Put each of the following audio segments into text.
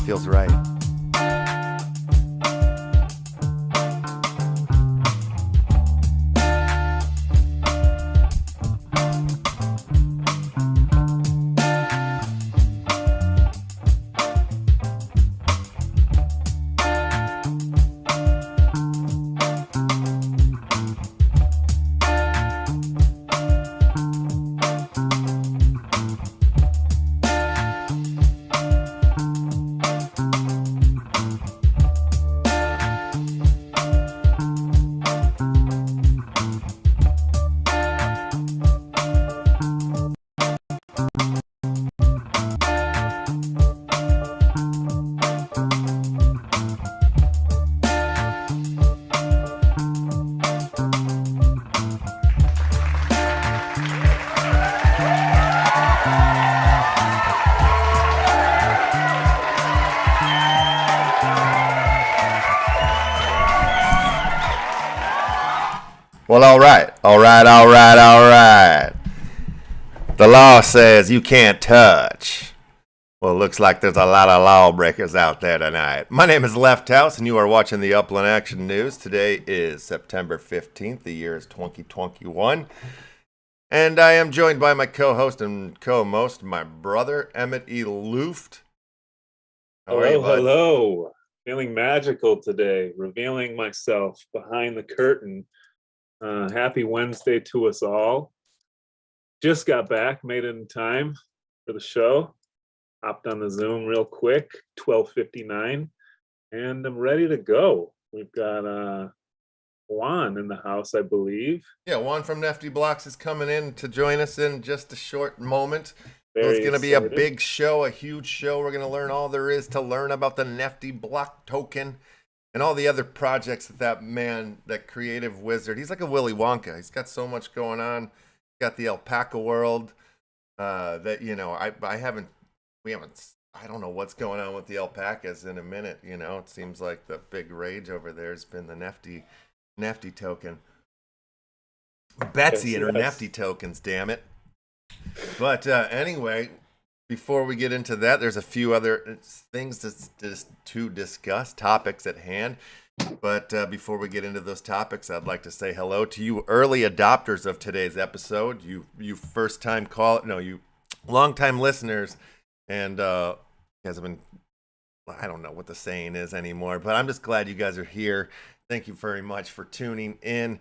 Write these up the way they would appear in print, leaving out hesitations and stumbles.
It feels right. Well, all right. The law says you can't touch. Well, it looks like there's a lot of lawbreakers out there tonight. My name is LEFTHOUSE, and you are watching the Upland Action News. Today is September 15th. The year is 2021. And I am joined by my co-host and co-most, my brother, Emmett E. Luft. Hello. Feeling magical today, revealing myself behind the curtain. Happy Wednesday to us all. Just got back, made it in time for the show. Hopped on the Zoom real quick, 12:59, and I'm ready to go. We've got Juan in the house, I believe. Yeah, Juan from Neftyblocks is coming in to join us in just a short moment. Very It's going to be a excited. big show, a huge show. We're going to learn all there is to learn about the Neftyblock token and all the other projects that man, that creative wizard, he's like a Willy Wonka. He's got so much going on. He's got the alpaca world that, you know, I don't know what's going on with the alpacas in a minute. You know, it seems like the big rage over there has been the Nefty token. Betsy and her Nefty tokens, damn it. But anyway, before we get into that, there's a few other things to discuss, topics at hand. But before we get into those topics, I'd like to say hello to you early adopters of today's episode. You long-time listeners, and you guys have been, I don't know what the saying is anymore, but I'm just glad you guys are here. Thank you very much for tuning in.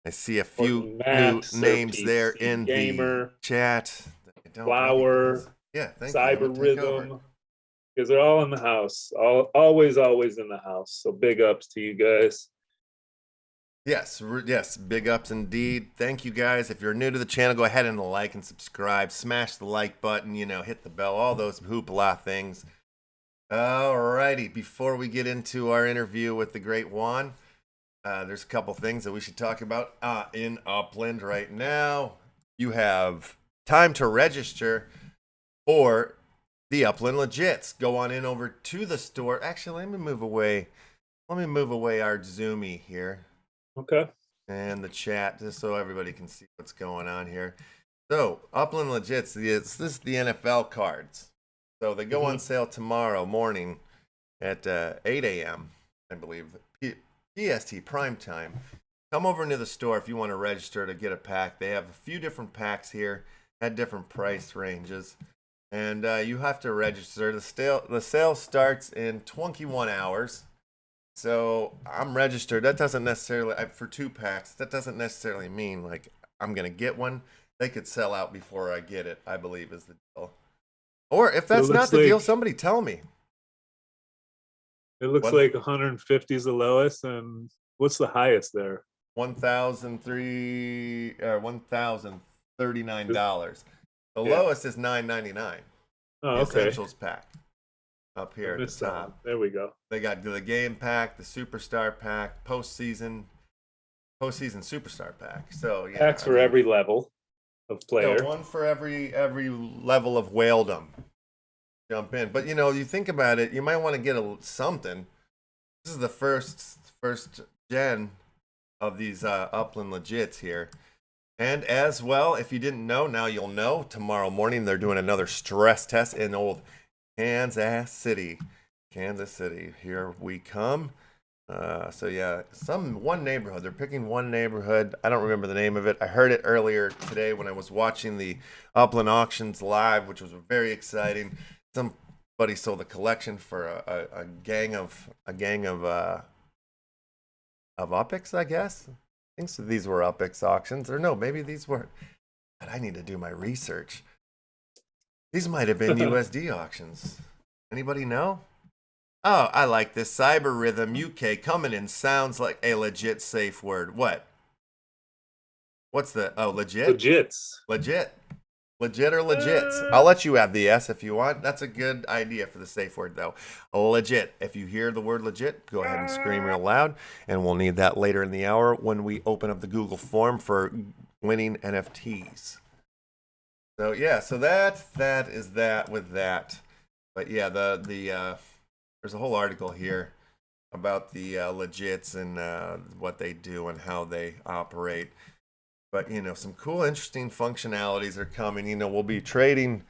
I see a few new names there in the chat. Flower, yeah, thank Cyber Rhythm, because they're all in the house. Always in the house. So big ups to you guys. Yes, big ups indeed. Thank you guys. If you're new to the channel, go ahead and like and subscribe. Smash the like button, hit the bell, all those hoopla things. Alrighty, before we get into our interview with the great Juan, there's a couple things that we should talk about in Upland right now. You have time to register for the Upland Legits. Go on in over to the store. Actually, let me move away our Zoomy here. Okay. And the chat, just so everybody can see what's going on here. So, Upland Legits, this is the NFL cards. So they go on sale tomorrow morning at 8 a.m., I believe, PST prime time. Come over into the store if you want to register to get a pack. They have a few different packs here at different price ranges. And you have to register. The sale starts in 21 hours. So I'm registered. That doesn't necessarily, for 2 packs, that doesn't necessarily mean like I'm going to get one. They could sell out before I get it, I believe is the deal. Or if that's not the deal, somebody tell me. It looks like 150 is the lowest, and what's the highest there? $1,039. The lowest is $9.99. Oh, the okay. Essentials pack up here at the top. There we go. They got the game pack, the superstar pack, postseason superstar pack. So yeah, packs for every level of player. Yeah, one for every level of whaledom. Jump in, but you think about it. You might want to get something. This is the first gen of these Upland Legits here. And as well, if you didn't know, now you'll know. Tomorrow morning, they're doing another stress test in old Kansas City. Kansas City. Here we come. So yeah, one neighborhood. They're picking one neighborhood. I don't remember the name of it. I heard it earlier today when I was watching the Upland auctions live, which was very exciting. Somebody sold a collection for a gang of UPX, I guess. I think so. These were UPX auctions, or no, maybe these were. But I need to do my research. These might have been USD auctions. Anybody know? Oh, I like this. Cyber Rhythm UK coming in sounds like a legit safe word. What? What's the, oh, legit? Legits. Legit. Legit or legits? I'll let you add the S if you want. That's a good idea for the safe word, though. Legit. If you hear the word legit, go ahead and scream real loud, and we'll need that later in the hour when we open up the Google form for winning NFTs. So, yeah, so that is that with that. But, yeah, there's a whole article here about the legits and what they do and how they operate. But, some cool, interesting functionalities are coming. We'll be trading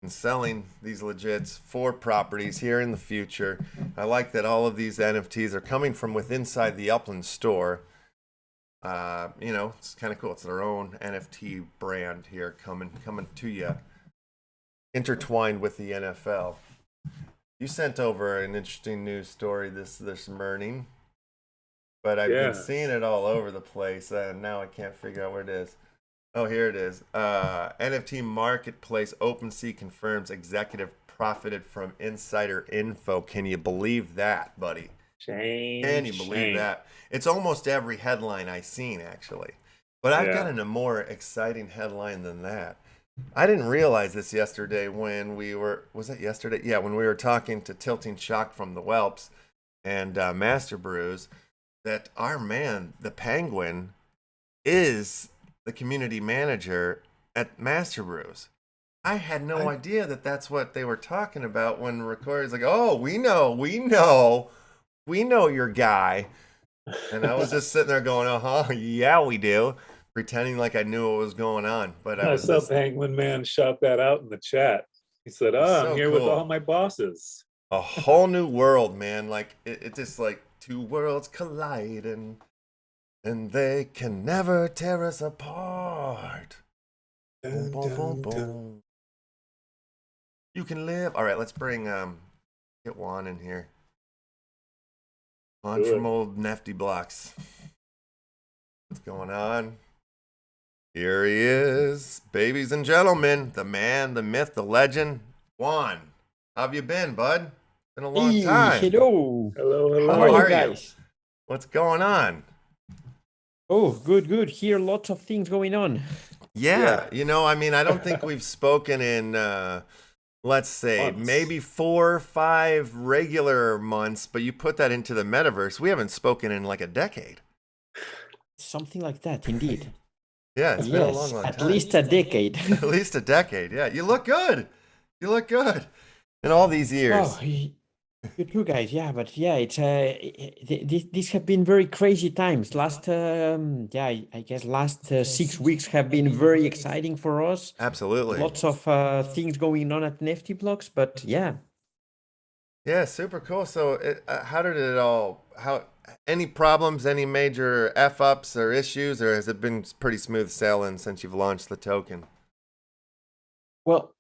and selling these legits for properties here in the future. I like that all of these NFTs are coming from inside the Upland store. It's kind of cool. It's their own NFT brand here coming to you, intertwined with the NFL. You sent over an interesting news story this morning, but I've been seeing it all over the place, and now I can't figure out where it is. Oh, here it is. NFT marketplace OpenSea confirms executive profited from insider info. Can you believe that, buddy? Can you believe that? It's almost every headline I've seen, actually. But I've got a more exciting headline than that. I didn't realize this yesterday when was it yesterday? Yeah, when we were talking to Tilting Shock from the Whelps and Master Brews, that our man, the Penguin, is the community manager at Master Brews. I had no idea that that's what they were talking about when recorders like, oh, we know your guy. And I was just sitting there going, yeah, we do. Pretending like I knew what was going on. But I saw Penguin Man shout that out in the chat. He said, I'm here with all my bosses. A whole new world, man. Like it just like two worlds colliding, and they can never tear us apart. Boom, boom, boom, boom. You can live. All right, let's bring get Juan in here. Juan from old Neftyblocks. What's going on? Here he is, babies and gentlemen, the man, the myth, the legend, Juan. How have you been, bud? Been a long time. Hello. Hello. How are you guys? What's going on? Oh, good. Here, lots of things going on. Yeah. I don't think we've spoken in, let's say, maybe 4 or 5 regular months, but you put that into the metaverse. We haven't spoken in like a decade. Something like that, indeed. Yeah, it's been a long time. At least a decade. At least a decade, yeah. You look good. In all these years. Oh, you too, guys. Yeah, but yeah, it's these have been very crazy times. I guess last 6 weeks have been very exciting for us. Absolutely. Lots of things going on at Neftyblocks, but yeah. Yeah, super cool. So how did it all, any problems, any major F-ups or issues, or has it been pretty smooth sailing since you've launched the token? Well,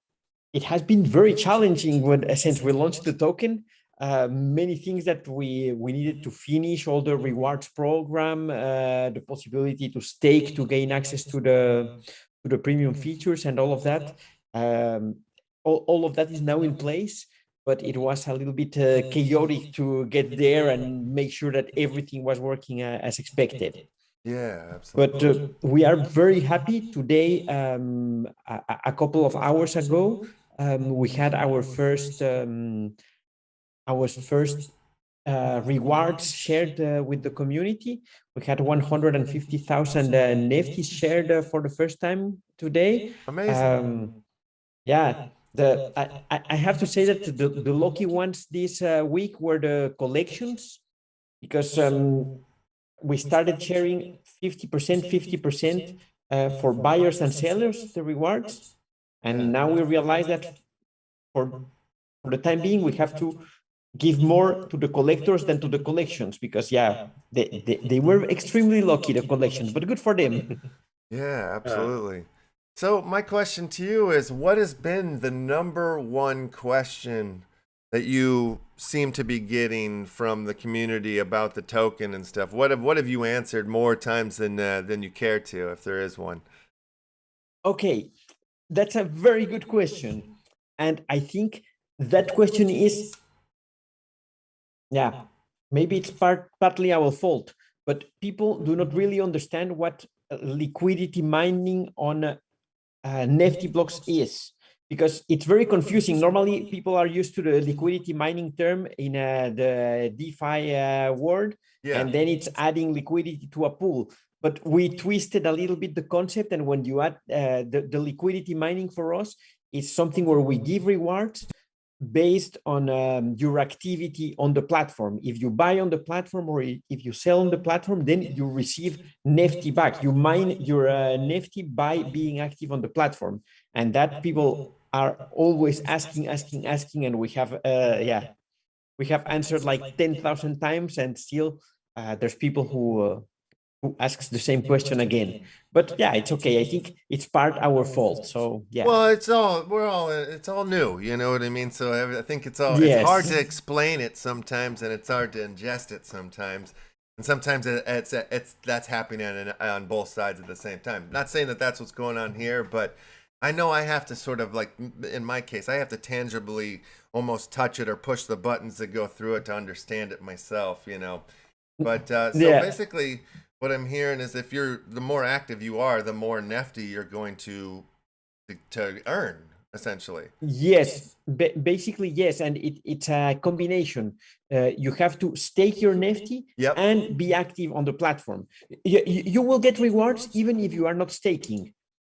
it has been very challenging since we launched the token. Many things that we needed to finish, all the rewards program, the possibility to stake to gain access to the premium features and all of that. All of that is now in place. But it was a little bit chaotic to get there and make sure that everything was working as expected. Yeah, absolutely. But we are very happy today. A couple of hours ago, we had our first rewards shared with the community. We had 150,000 NFTs shared for the first time today. Amazing. I have to say that the lucky ones this week were the collections, because we started sharing 50% for buyers and sellers, the rewards. And now we realize that for the time being, we have to give more to the collectors than to the collections, because they were extremely lucky, the collections, but good for them. Yeah, absolutely. So my question to you is, what has been the number one question that you seem to be getting from the community about the token and stuff? What have you answered more times than you care to, if there is one? Okay, that's a very good question. And I think that question is, maybe it's partly our fault, but people do not really understand what liquidity mining on Neftyblocks is, because it's very confusing. Normally, people are used to the liquidity mining term in the DeFi world, and then it's adding liquidity to a pool. But we twisted a little bit the concept, and when you add the liquidity mining for us, it's something where we give rewards based on your activity on the platform. If you buy on the platform or if you sell on the platform, then you receive Nefty back. You mine your Nefty by being active on the platform. And that people are always asking, and we have, we have answered like 10,000 times, and still there's people who asks the same question again. But it's okay. I think it's part our fault. So Well, it's all new. You know what I mean? So I think it's hard to explain it sometimes, and it's hard to ingest it sometimes. And sometimes it's that's happening on both sides at the same time. Not saying that that's what's going on here, but I know I have to sort of, like, in my case, I have to tangibly almost touch it or push the buttons that go through it to understand it myself, you know. But so basically, what I'm hearing is, if you're, the more active you are, the more Nefty you're going to earn, essentially. Yes, basically yes, and it's a combination. You have to stake your Nefty and be active on the platform. You will get rewards even if you are not staking.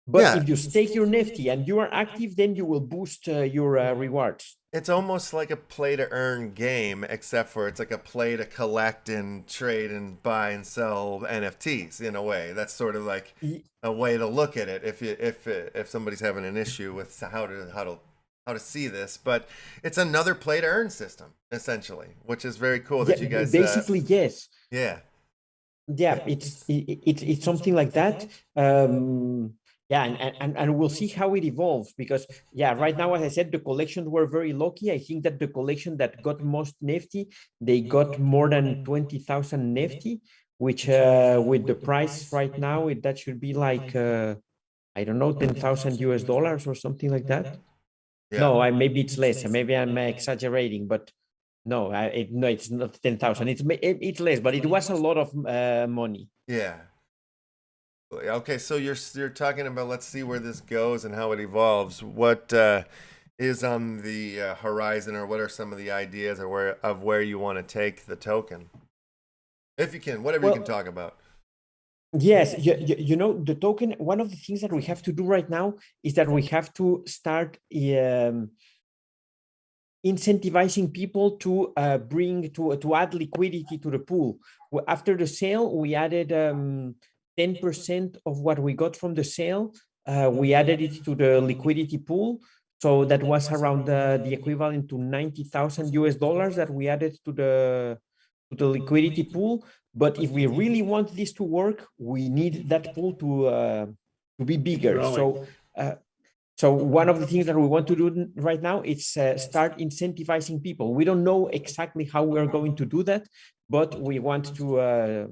But if you stake your Nefty and you are active, then you will boost your rewards. It's almost like a play to earn game, except for it's like a play to collect and trade and buy and sell NFTs in a way. That's sort of like a way to look at it if somebody's having an issue with how to see this. But it's another play to earn system, essentially, which is very cool that you guys basically yes. Yeah, it's something like that. And we'll see how it evolves, because right now, as I said, the collections were very lucky. I think that the collection that got most Nefty, they got more than 20,000 Nefty, which with the price right now, that should be like I don't know, $10,000 or something like that. No, maybe it's less. Maybe I'm exaggerating, but no, it's not 10,000. It's less, but it was a lot of money. Yeah. Okay, so you're talking about, let's see where this goes and how it evolves. What is on the horizon, or what are some of the ideas of where you want to take the token? If you can, whatever you can talk about. Yes, you know, the token, one of the things that we have to do right now is that we have to start incentivizing people to add liquidity to the pool. After the sale, we added 10% of what we got from the sale. We added it to the liquidity pool. So that was around the equivalent to $90,000 that we added to the liquidity pool. But if we really want this to work, we need that pool to be bigger. So one of the things that we want to do right now is start incentivizing people. We don't know exactly how we're going to do that, but we want to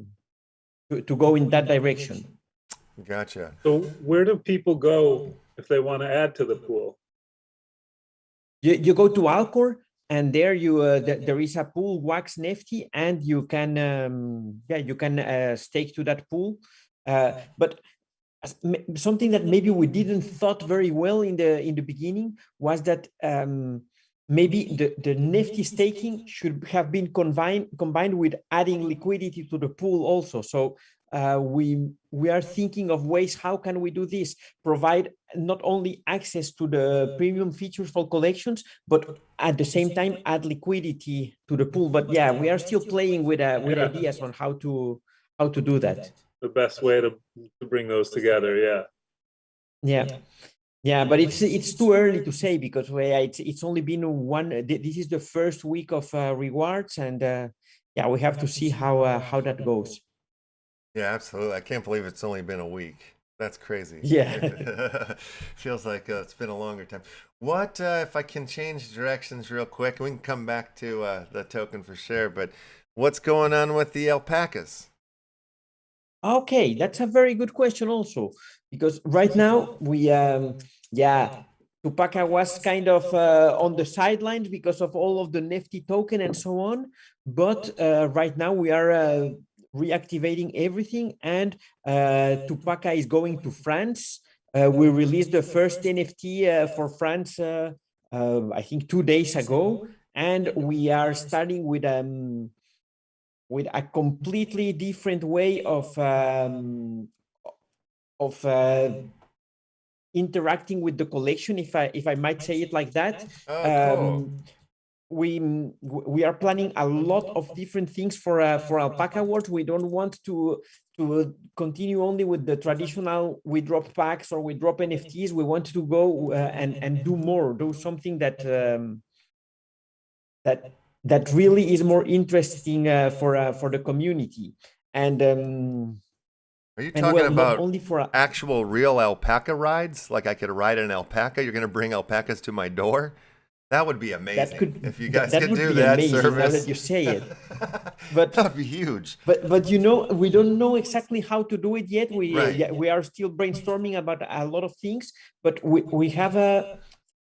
go in that direction. Gotcha. So where do people go if they want to add to the pool? You go to Alcor, and there there is a pool, Wax Nefty, and you can stake to that pool. But something that maybe we didn't thought very well in the beginning was that maybe the Nefty staking should have been combined with adding liquidity to the pool also. So we are thinking of ways, how can we do this? Provide not only access to the premium features for collections, but at the same time add liquidity to the pool. But we are still playing with ideas on how to do that. The best way to bring those together, Yeah, but it's too early to say because it's only been one. This is the first week of rewards, and yeah, we have to see how that goes. Yeah, absolutely. I can't believe it's only been a week. That's crazy. Yeah. Feels like it's been a longer time. What if I can change directions real quick? We can come back to the token for sure, but what's going on with the alpacas? Okay, that's a very good question also, because right now we yeah, Tupaca was kind of on the sidelines because of all of the Nifty token and so on, but right now we are reactivating everything, and Tupaca is going to France. We released the first NFT for France, I think 2 days ago, and we are starting with a completely different way of interacting with the collection, if I might say it like that. Oh, cool. We are planning a lot of different things for Alpaca Awards. We don't want to continue only with the traditional we drop packs or we drop NFTs. We want to go and do more, do something that that really is more interesting for the community. And Are you and talking well, not about only for actual real alpaca rides? Like I could ride an alpaca? You're going to bring alpacas to my door? That would be amazing. If you guys could would do be that amazing service. now that you say it. But that'd be huge. But you know, we don't know exactly how to do it yet. Right. Yeah, we are still brainstorming about a lot of things, but we have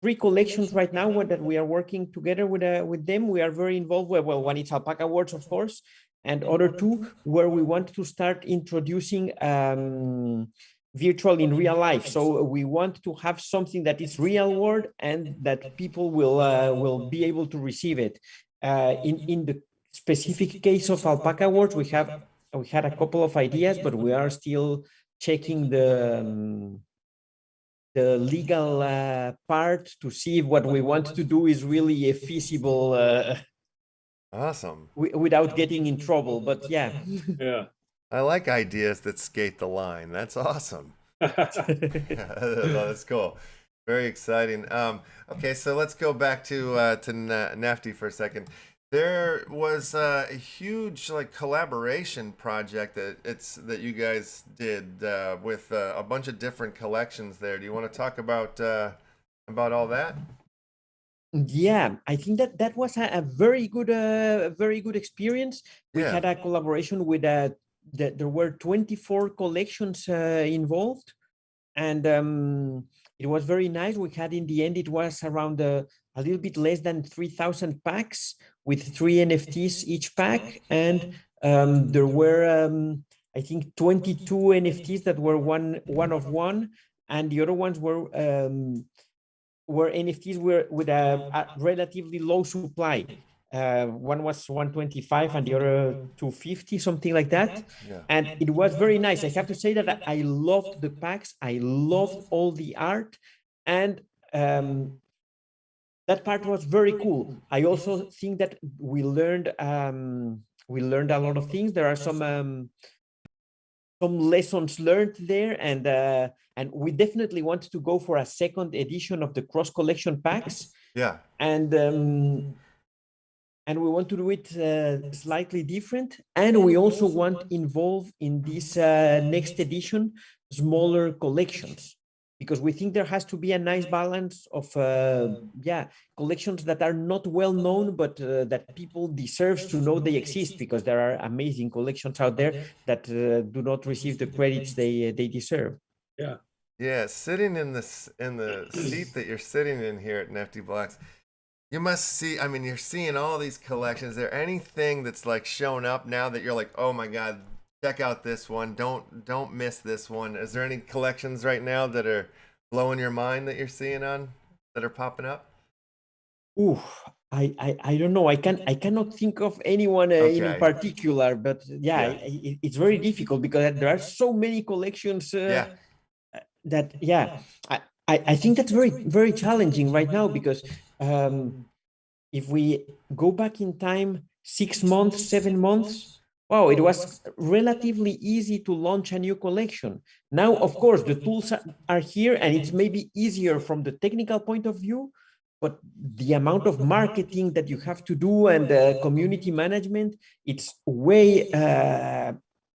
three collections right now that we are working together with them. We are very involved with, well, one is Alpaca Awards, of course, and other two where we want to start introducing virtual in real life. So we want to have something that is real world and that people will be able to receive it. In the specific case of Alpaca Awards, we had a couple of ideas, but we are still checking the legal part to see if what we want to do is really feasible. Awesome. Without getting in trouble, but yeah. Yeah. I like ideas that skate the line. That's awesome. That's cool. Very exciting. Okay, so let's go back to Nefty for a second. There was a huge collaboration project that you guys did with a bunch of different collections there. Do you want to talk about all that? Yeah, I think that was a very good experience. We had a collaboration with there were 24 collections involved, and it was very nice. We had, in the end, it was around a little bit less than 3,000 packs with 3 NFTs each pack, and there were I think 22 NFTs that were one of one, and the other ones were NFTs with a relatively low supply. One was 125 and the other 250, something like that. Yeah. And it was very nice. I have to say that I loved the packs. I loved all the art, and that part was very cool. I also think that we learned a lot of things. There are some lessons learned there, and we definitely want to go for a second edition of the cross collection packs. Yeah. And we want to do it slightly different, and we also want involve in this next edition smaller collections, because we think there has to be a nice balance of collections that are not well known, but that people deserve to know they exist, because there are amazing collections out there that do not receive the credits they deserve. Yeah, sitting in the seat that you're sitting in here at Neftyblocks, you must see, I mean, you're seeing all these collections. Is there anything that's shown up now that you're like, oh my God, check out this one. Don't miss this one. Is there any collections right now that are blowing your mind that you're seeing that are popping up? Ooh, I don't know. I cannot think of anyone in particular, but it's very difficult because there are so many collections that I think that's very challenging right now, because if we go back in time 6 months, 7 months, wow, it was relatively easy to launch a new collection. Now, of course, the tools are here and it's maybe easier from the technical point of view, but the amount of marketing that you have to do and community management, it's way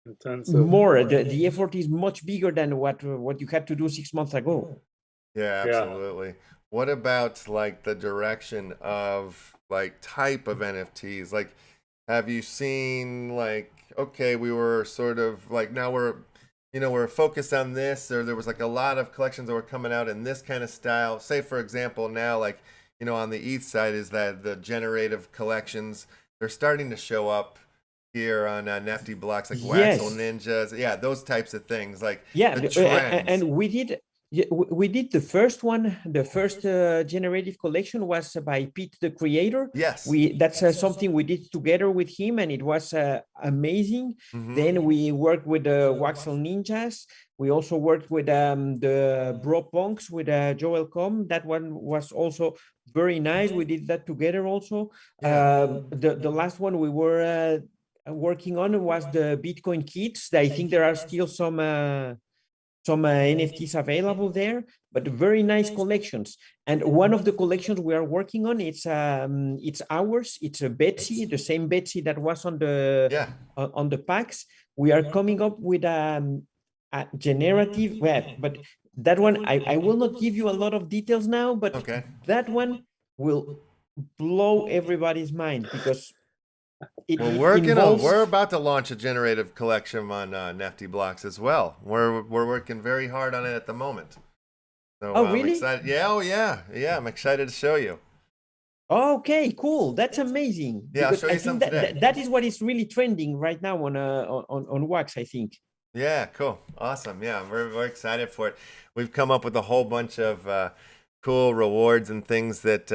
Intensive. more. The effort is much bigger than what you had to do 6 months ago. Yeah, Yeah. absolutely. What about like the direction of like type of NFTs? Like, have you seen like, okay, we were sort of like now we're focused on this, or there was like a lot of collections that were coming out in this kind of style. Say for example, now like, on the ETH side is that the generative collections, they're starting to show up here on Neftyblocks, like Waxel Yes. Ninjas, yeah, those types of things, like Yeah, the trends. and we did. Yeah, we did the first one. The first generative collection was by Pete, the creator. Yes. That's something we did together with him, and it was amazing. Then we worked with the Waxel Ninjas. We also worked with the Bro Punks with Joel Com. That one was also very nice. We did that together also. Yeah. The last one we were working on was the Bitcoin Kids. I think there are still some NFTs available there, but very nice collections. And one of the collections we are working on, it's ours. It's a Betsy, the same Betsy that was on the on the packs. We are coming up with a generative web, but that one I will not give you a lot of details now, but Okay. that one will blow everybody's mind because we're about to launch a generative collection on Neftyblocks as well. We're working very hard on it at the moment. So oh, I'm really? excited. Yeah, yeah. I'm excited to show you. Okay, cool. That's amazing. Yeah, because I'll show you I think some today. that is what is really trending right now on Wax, I think. Yeah, cool, awesome. Yeah, we're excited for it. We've come up with a whole bunch of cool rewards and things that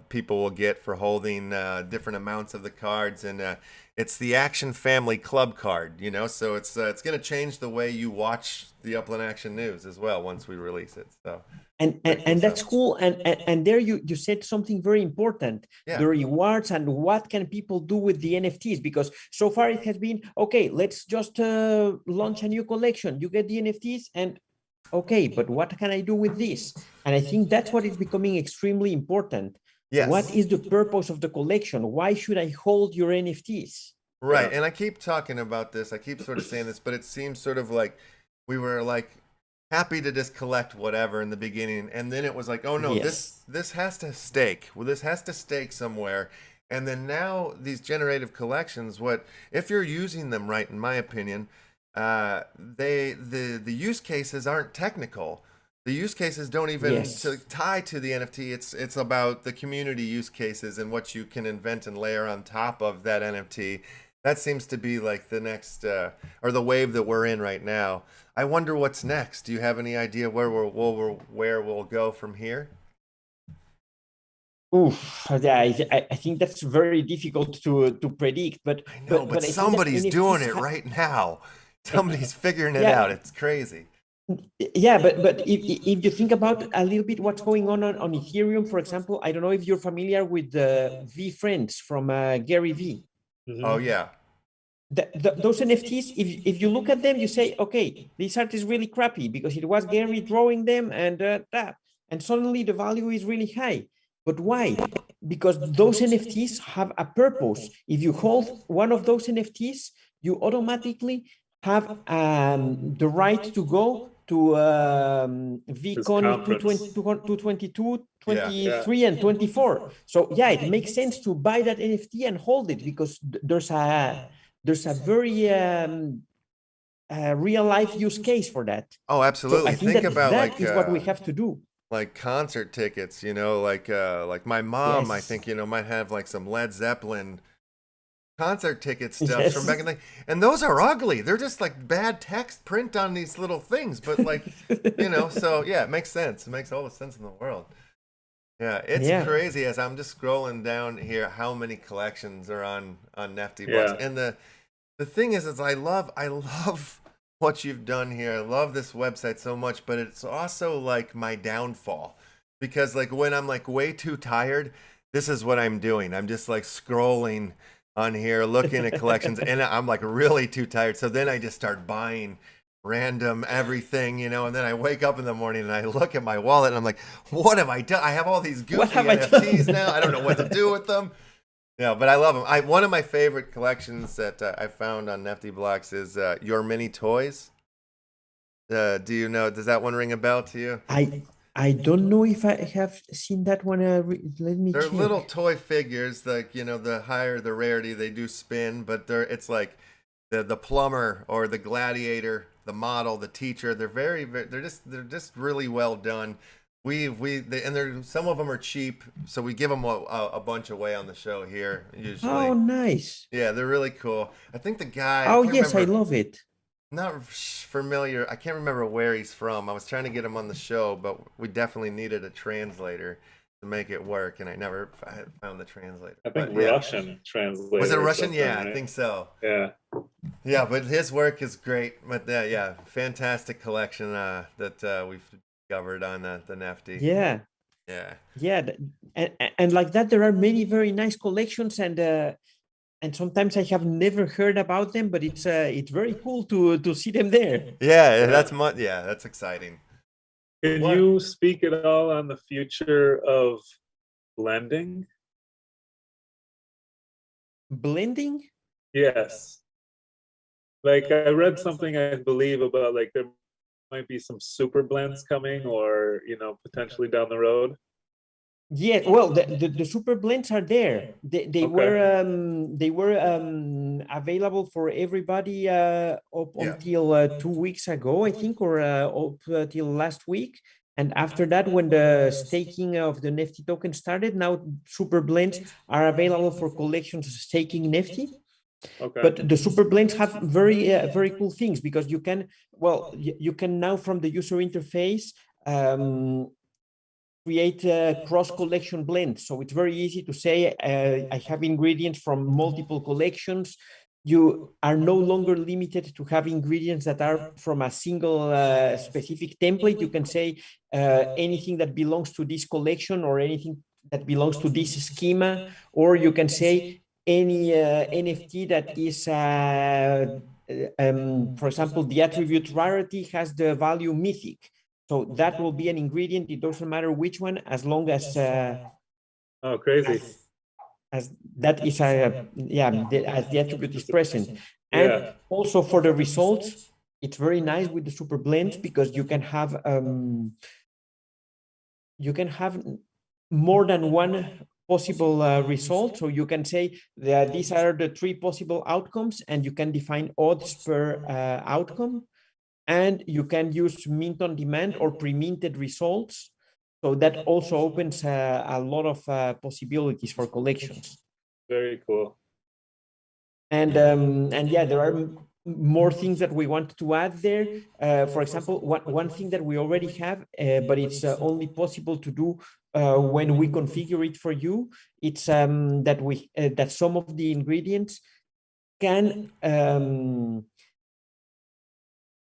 people will get for holding different amounts of the cards, and it's the Action Family Club card, so it's going to change the way you watch the Upland Action News as well once we release it. So and that's cool. And there you said something very important, the rewards and what can people do with the NFTs, because so far it has been, okay, let's just launch a new collection. You get the NFTs and okay, but what can I do with this? And I think that's what is becoming extremely important. Yes. What is the purpose of the collection? Why should I hold your NFTs? Right. And I keep talking about this. I keep sort of saying this, but it seems sort of like we were like happy to just collect whatever in the beginning. And then it was like, oh no, this has to stake. Well, this has to stake somewhere. And then now these generative collections, if you're using them right, in my opinion, the use cases aren't technical. The use cases don't even tie to the NFT. It's about the community use cases and what you can invent and layer on top of that NFT. That seems to be like the next or the wave that we're in right now. I wonder what's next. Do you have any idea where we'll go from here? Oof, yeah, I think that's very difficult to predict, but I know, but somebody's doing it right now. Somebody's figuring it out. It's crazy. Yeah, but if you think about a little bit what's going on Ethereum, for example, I don't know if you're familiar with the V Friends from Gary V. Oh yeah. Those NFTs, if you look at them, you say, okay, this art is really crappy because it was Gary drawing them, and suddenly the value is really high. But why? Because those NFTs have a purpose. If you hold one of those NFTs, you automatically have the right to go to VCon 222, 23, and 24. So yeah, it makes sense to buy that NFT and hold it because there's a very real life use case for that. Oh, absolutely. So I think that is what we have to do. Like concert tickets, like my mom, I think, might have like some Led Zeppelin concert ticket stuff from back in the day. And those are ugly. They're just like bad text print on these little things. But like, so yeah, it makes sense. It makes all the sense in the world. Yeah, it's crazy as I'm just scrolling down here how many collections are on Neftyblocks. And the thing is I love what you've done here. I love this website so much, but it's also like my downfall because like when I'm like way too tired, this is what I'm doing. I'm just like scrolling on here looking at collections, and I'm like really too tired. So then I just start buying random everything, you know, and then I wake up in the morning and I look at my wallet and I'm like, what have I done? I have all these What goofy have I NFTs done? now. I don't know what to do with them. Yeah, but I love them. One of my favorite collections that I found on Neftyblocks is Your Mini Toys. Do you know? Does that one ring a bell to you? I don't know if I have seen that one. Let me They're little check. toy figures. Like, you know, the higher the rarity, they do spin. But it's like the plumber or the gladiator, the model, the teacher. They're they're just really well done. Some of them are cheap, so we give them a bunch away on the show here Oh, usually. nice. Yeah, they're really cool. I think the guy, I Oh, can't yes, I remember. love it. Not familiar. I can't remember where he's from. I was trying to get him on the show, but we definitely needed a translator to make it work, and I never found the translator. I think But, yeah. Russian translator. Was it or Russian? something, Yeah, right? I think so. Yeah. Yeah, but his work is great. But yeah, fantastic collection that we've discovered on the Nefty. Yeah, Yeah. yeah, and like that, there are many very nice collections, and sometimes I have never heard about them, but it's very cool to see them there. Yeah, that's exciting. Can What? you speak at all on the future of blending? Blending? Yes. Like I read something, I believe, about like there might be some super blends coming, or potentially down the road. Yeah, well, the super blends are there. They were available for everybody up until 2 weeks ago, I think, or up till last week. And after that, when the staking of the Nefty token started, now super blends are available for collections staking Nefty. Okay. But the super blends have very cool things, because you can now from the user interface create a cross collection blend. So it's very easy to say, I have ingredients from multiple collections. You are no longer limited to have ingredients that are from a single specific template. You can say anything that belongs to this collection, or anything that belongs to this schema, or you can say any NFT that is, for example, the attribute rarity has the value mythic. So that will be an ingredient. It doesn't matter which one, as long as oh, crazy. as that is as the attribute is present. And also for the results, it's very nice with the super blends, because you can have more than one possible result. So you can say that these are the 3 possible outcomes, and you can define odds per outcome. And you can use mint on demand or pre-minted results. So that also opens a lot of possibilities for collections. Very cool. And yeah, there are more things that we want to add there. For example, one thing that we already have, but it's only possible to do when we configure it for you. It's that some of the ingredients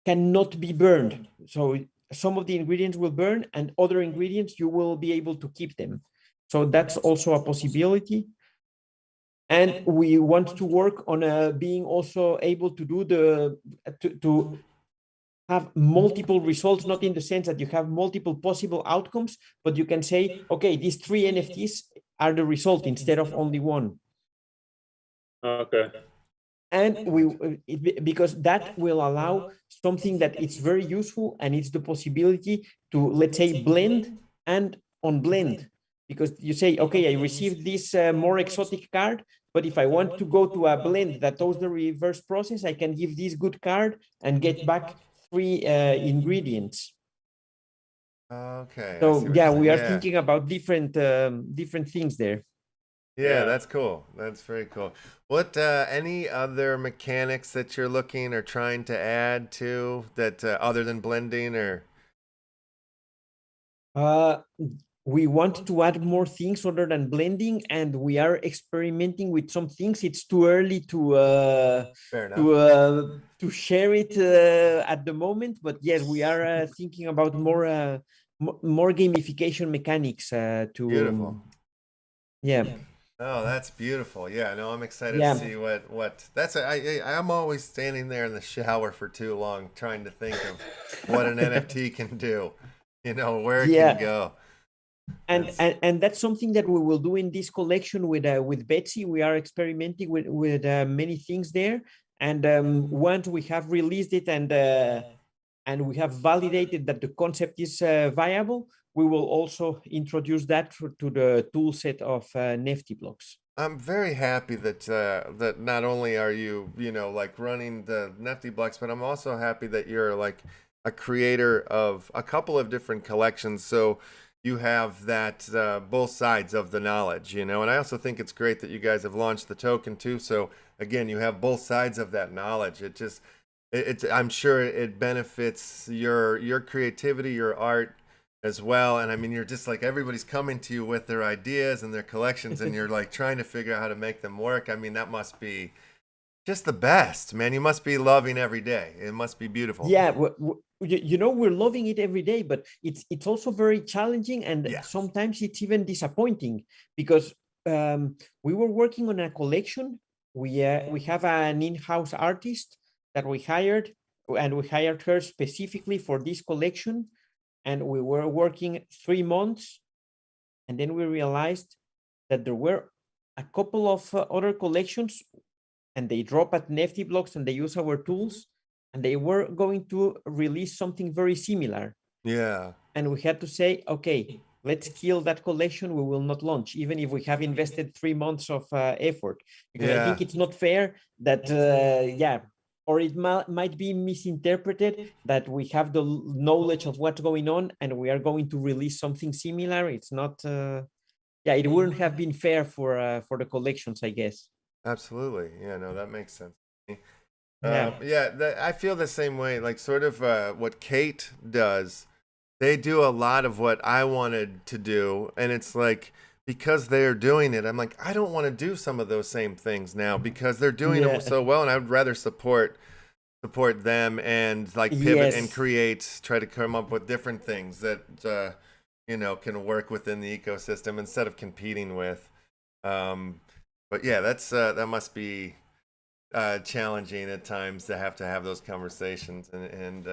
cannot be burned. So some of the ingredients will burn, and other ingredients you will be able to keep them. So that's also a possibility. And we want to work on being also able to do to have multiple results, not in the sense that you have multiple possible outcomes, but you can say, okay, these 3 NFTs are the result instead of only one. Okay. And because that will allow something that it's very useful, and it's the possibility to, let's say, blend and unblend. Because you say, okay, I received this more exotic card, but if I want to go to a blend that does the reverse process, I can give this good card and get back 3 ingredients. Okay. So yeah, we are thinking about different things there. Yeah, that's cool. That's very cool. What any other mechanics that you're looking or trying to add to that other than blending, or? We want to add more things other than blending, and we are experimenting with some things. It's too early to share it at the moment, but yes, we are thinking about more gamification mechanics to. Beautiful. Yeah. Oh, that's beautiful. Yeah, no, I'm excited to Yeah, see what that's. I'm always standing there in the shower for too long trying to think of what an NFT can do. You know, where it can yeah. go. And, It's and and that's something that we will do in this collection with Betsy. We are experimenting with many things there, and once we have released it and we have validated that the concept is viable, we will also introduce that to the tool set of Neftyblocks. I'm very happy that that not only are you, you know, like running the Neftyblocks, but I'm also happy that you're like a creator of a couple of different collections. So you have that both sides of the knowledge, you know. And I also think it's great that you guys have launched the token too. So again, you have both sides of that knowledge. It just it's I'm sure it benefits your creativity, your art as well. And I mean, you're just like everybody's coming to you with their ideas and their collections, and you're like trying to figure out how to make them work. I mean, that must be just the best, man. You must be loving every day. It must be beautiful. Yeah, you know, we're loving it every day, but it's also very challenging, and Yeah. sometimes it's even disappointing because we were working on a collection. We have an in-house artist that we hired, and we hired her specifically for this collection, and we were working 3 months, and then we realized that there were a couple of other collections, and they drop at Neftyblocks and they use our tools, and they were going to release something very similar. Yeah. And we had to say, okay, let's kill that collection. We will not launch, even if we have invested 3 months of effort, because I Yeah. think it's not fair that, yeah, or it might be misinterpreted that we have the knowledge of what's going on and we are going to release something similar. It's not, yeah, it wouldn't have been fair for the collections, I guess. Absolutely. Yeah, no, that makes sense. Yeah. Yeah, I feel the same way. Like sort of what Kate does, they do a lot of what I wanted to do, and it's like because they're doing it, I'm like I don't want to do some of those same things now because they're doing them Yeah. so well, and I would rather support them and like pivot and Yes. create, try to come up with different things that you know can work within the ecosystem instead of competing with. Um, but yeah, that's that must be challenging at times to have those conversations and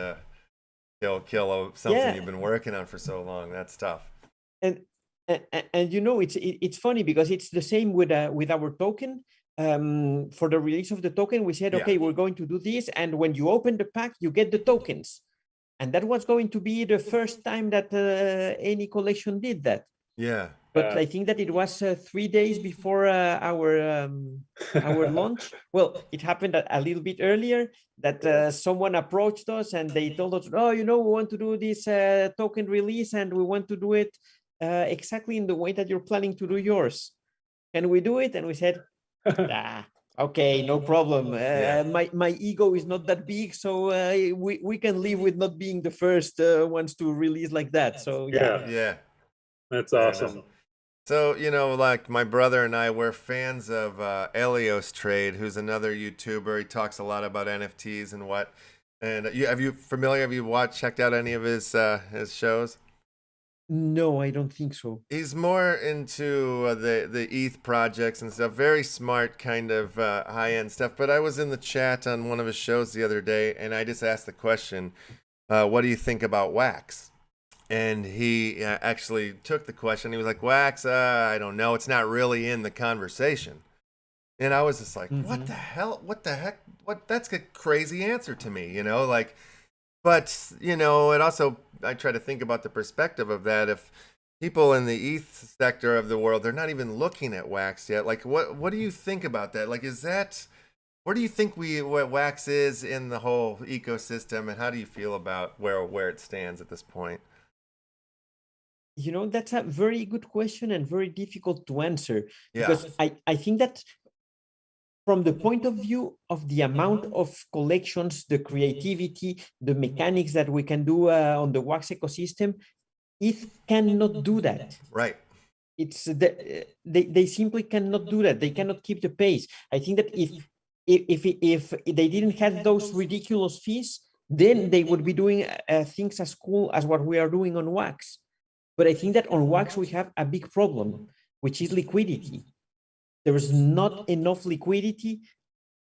kill something Yeah. you've been working on for so long. That's tough. and and you know, it's funny because it's the same with our token. For the release of the token, we said, Yeah. okay, we're going to do this, and when you open the pack, you get the tokens, and that was going to be the first time that any collection did that. Yeah. But Yeah. I think that it was 3 days before our launch. Well, it happened a little bit earlier that someone approached us and they told us, oh, you know, we want to do this token release and we want to do it exactly in the way that you're planning to do yours. Can we do it? And we said, ah, okay, no problem. Yeah. My ego is not that big, so we can live with not being the first ones to release like that. So yeah. Yeah. That's Fair enough. awesome. So, you know, like my brother and I, we're fans of Elios Trade, who's another YouTuber. He talks a lot about NFTs and what. And have you familiar? Have you checked out any of his shows? No, I don't think so. He's more into the ETH projects and stuff. Very smart, kind of high end stuff. But I was in the chat on one of his shows the other day, and I just asked the question, "What do you think about wax?" And he actually took the question. He was like, "Wax, I don't know. It's not really in the conversation." And I was just like, "What the hell? What the heck? What? That's a crazy answer to me, you know? Like." But, you know, it also, I try to think about the perspective of that. If people in the ETH sector of the world, they're not even looking at wax yet. Like, what do you think about that? Like, is that, where do you think what wax is in the whole ecosystem, and how do you feel about where it stands at this point? You know, that's a very good question and very difficult to answer Yeah. because I think that from the point of view of the amount of collections, the creativity, the mechanics that we can do on the wax ecosystem, it cannot do that. Right. It's they simply cannot do that. They cannot keep the pace. I think that if they didn't have those ridiculous fees, then they would be doing things as cool as what we are doing on wax. But I think that on wax we have a big problem, which is liquidity. there is not enough liquidity,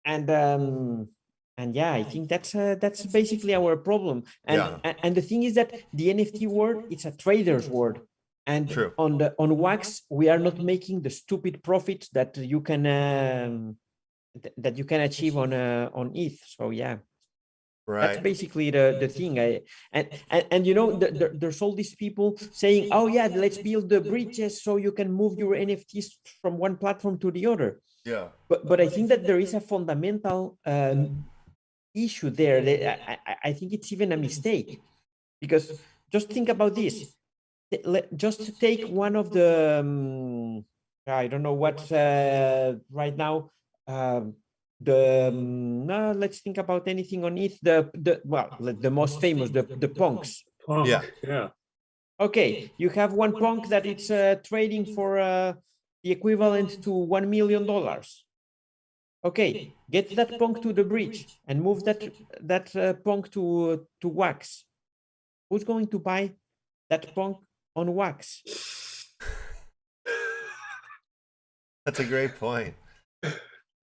and yeah, I think that's basically our problem. And the thing is that the NFT world, it's a trader's world, and True. on Wax we are not making the stupid profits that you can achieve on ETH. So yeah. That's Right. basically the thing. And you know, there's all these people saying, oh yeah, let's build the bridges so you can move your NFTs from one platform to the other. Yeah. But I think that there is a fundamental issue there. I think it's even a mistake, because just think about this. Just take one of the I don't know what's right now. No, let's think about anything on it. The most famous, the punks. Punk, Yeah. yeah. Okay, you have one punk that it's trading for the equivalent to $1 million. Okay, get that punk to the bridge and move that punk to Wax. Who's going to buy that punk on Wax? That's a great point.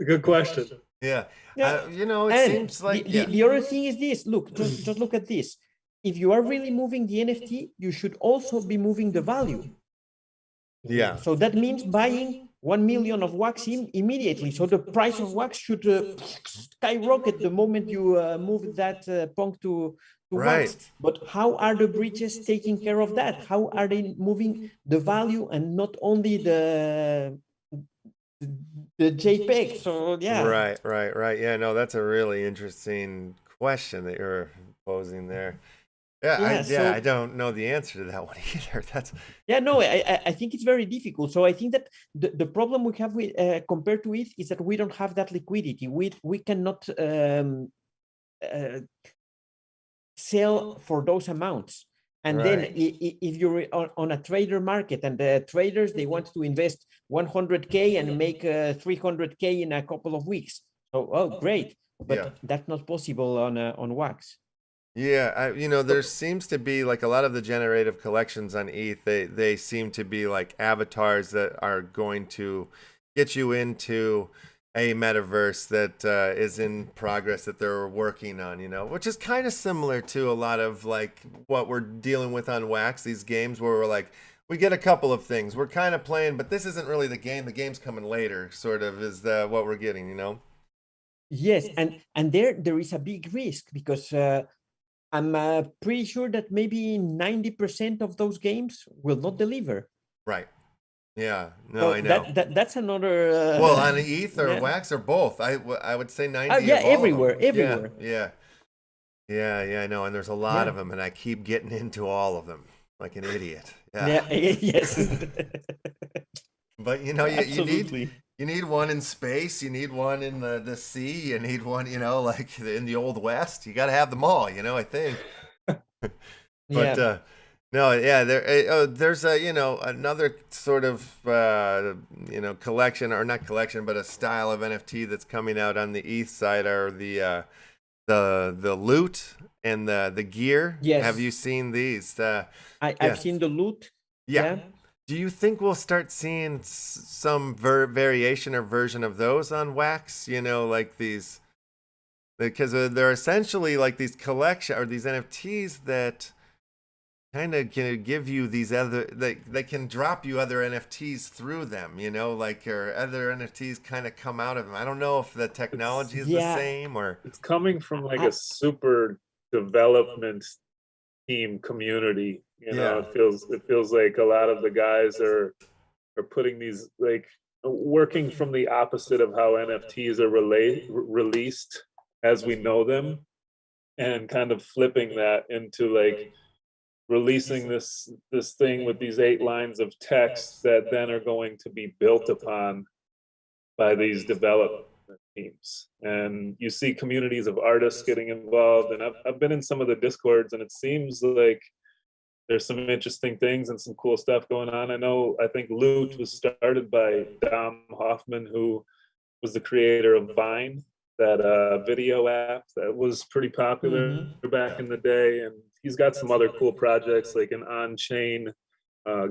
Good question. Yeah. Yeah. You know, it And seems like the other thing is this. Look, just look at this. If you are really moving the NFT, you should also be moving the value. Yeah. So that means buying 1 million of Wax immediately. So the price of Wax should skyrocket the moment you move that punk to Right. Wax. But how are the bridges taking care of that? How are they moving the value and not only the JPEG? So yeah. Right. Yeah, no, that's a really interesting question that you're posing there. Yeah, I don't know the answer to that one either. That's no, I think it's very difficult. So I think that the problem we have with compared to it is that we don't have that liquidity. We cannot sell for those amounts. And then if you're on a trader market and the traders, they want to invest 100K and make 300K in a couple of weeks. So, great. But that's not possible on Wax. Yeah, you know, there seems to be like a lot of the generative collections on ETH. They seem to be like avatars that are going to get you into a metaverse that is in progress that they're working on, you know, which is kind of similar to a lot of like what we're dealing with on Wax, these games where we're like, we get a couple of things we're kind of playing, but this isn't really the game. The game's coming later, sort of, is what we're getting, you know? Yes, and there is a big risk, because I'm pretty sure that maybe 90% of those games will not deliver. Right. Yeah. No, So I know. that's another. Well, on ETH or Wax or both, I would say 90. Yeah, of all everywhere, of them. everywhere. Yeah, I know. And there's a lot of them, and I keep getting into all of them like an idiot. Yeah. Yes. But you know, Absolutely. you need one in space, you need one in the sea, you need one, you know, like in the Old West. You got to have them all, you know, I think. But no, yeah, there's a, you know, another sort of you know, collection, or not collection, but a style of NFT that's coming out on the ETH side are the loot and the gear. Yes. Have you seen these? I've seen the loot. Yeah. Do you think we'll start seeing some variation or version of those on Wax? You know, like these, because they're essentially like these collection or these NFTs that kind of can give you these other, they can drop you other NFTs through them, you know, like, or other NFTs kind of come out of them. I don't know if the technology is the same, or it's coming from like a super development team community. You know, it feels like a lot of the guys are putting these, like, working from the opposite of how NFTs are released as we know them, and kind of flipping that into like releasing this thing with these 8 lines of text that then are going to be built upon by these development teams. And you see communities of artists getting involved, and I've been in some of the discords, and it seems like there's some interesting things and some cool stuff going on. I think Loot was started by Dom Hoffman, who was the creator of Vine, that video app that was pretty popular back in the day. And he's got some other cool projects, like an on-chain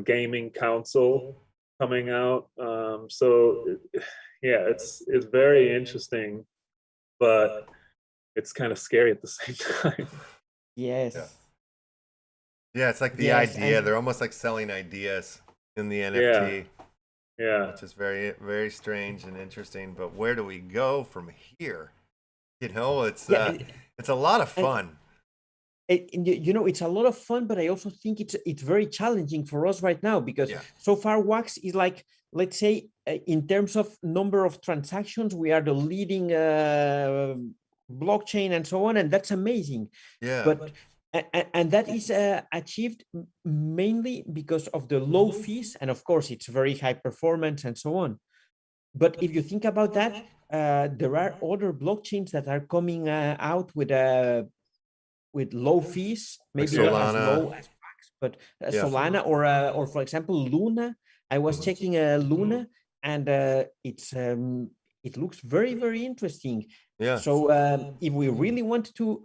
gaming console coming out. So yeah, it's very interesting, but it's kind of scary at the same time. Yes. Yeah. Yeah, it's like the Yes, idea. and They're almost like selling ideas in the Yeah, NFT, yeah, which is very, very strange and interesting. But where do we go from here? You know, yeah, it's a lot of and fun. you know, it's a lot of fun, but I also think it's very challenging for us right now, because Yeah. so far Wax is like, let's say, in terms of number of transactions, we are the leading blockchain and so on, and that's amazing. Yeah. But and that is achieved mainly because of the low fees, and of course it's very high performance and so on. But if you think about that, there are other blockchains that are coming out with low fees, Like maybe not as Solana. low as Wax, but Yeah. Solana, or for example Luna. I was checking Luna, and it looks very, very interesting. Yeah. So if we really want to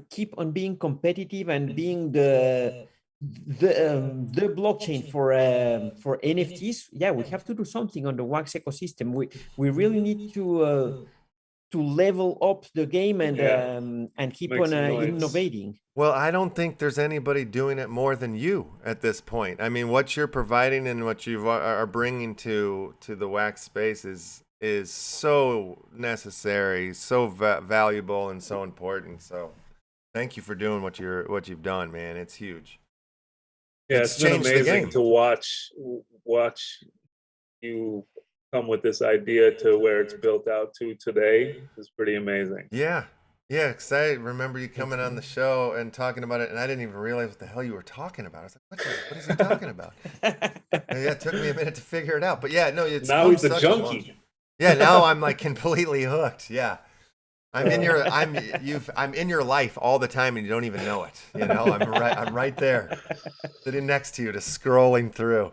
keep on being competitive and being the blockchain for NFTs, yeah, we have to do something on the Wax ecosystem. We really need to level up the game yeah. and keep Make on some noise. innovating. Well, I don't think there's anybody doing it more than you at this point. I mean, what you're providing and what you are bringing to the wax space is so necessary, so valuable, and so important. So, thank you for doing what you've done, man. It's huge. Yeah, It's it's been changed the amazing game. to watch you come with this idea to where it's built out to today. It's pretty amazing. Yeah. Yeah, because I remember you coming on the show and talking about it, and I didn't even realize what the hell you were talking about. I was like, what is he talking about? And yeah, it took me a minute to figure it out. But yeah, no, it's Now come he's a such junkie. Yeah, now I'm like completely hooked. Yeah. I'm in your life all the time and you don't even know it. You know, I'm right there, sitting next to you, just scrolling through.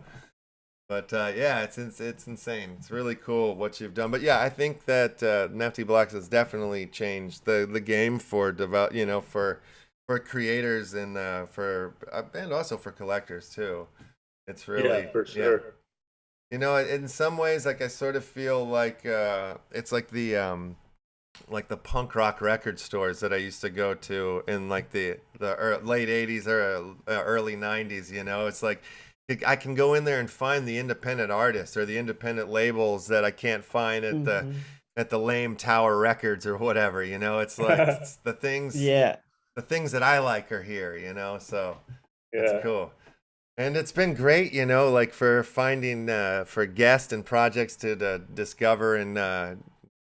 But yeah, it's insane. It's really cool what you've done. But yeah, I think that Neftyblocks has definitely changed the game for for creators and and also for collectors too. It's really Yeah, for sure. You know, in some ways, like I sort of feel like it's like the punk rock record stores that I used to go to in like the late '80s or early '90s. You know, it's like I can go in there and find the independent artists or the independent labels that I can't find at the lame Tower Records or whatever. You know, it's like it's the things that I like are here. You know, so it's cool. And it's been great, you know, like for finding for guests and projects to discover and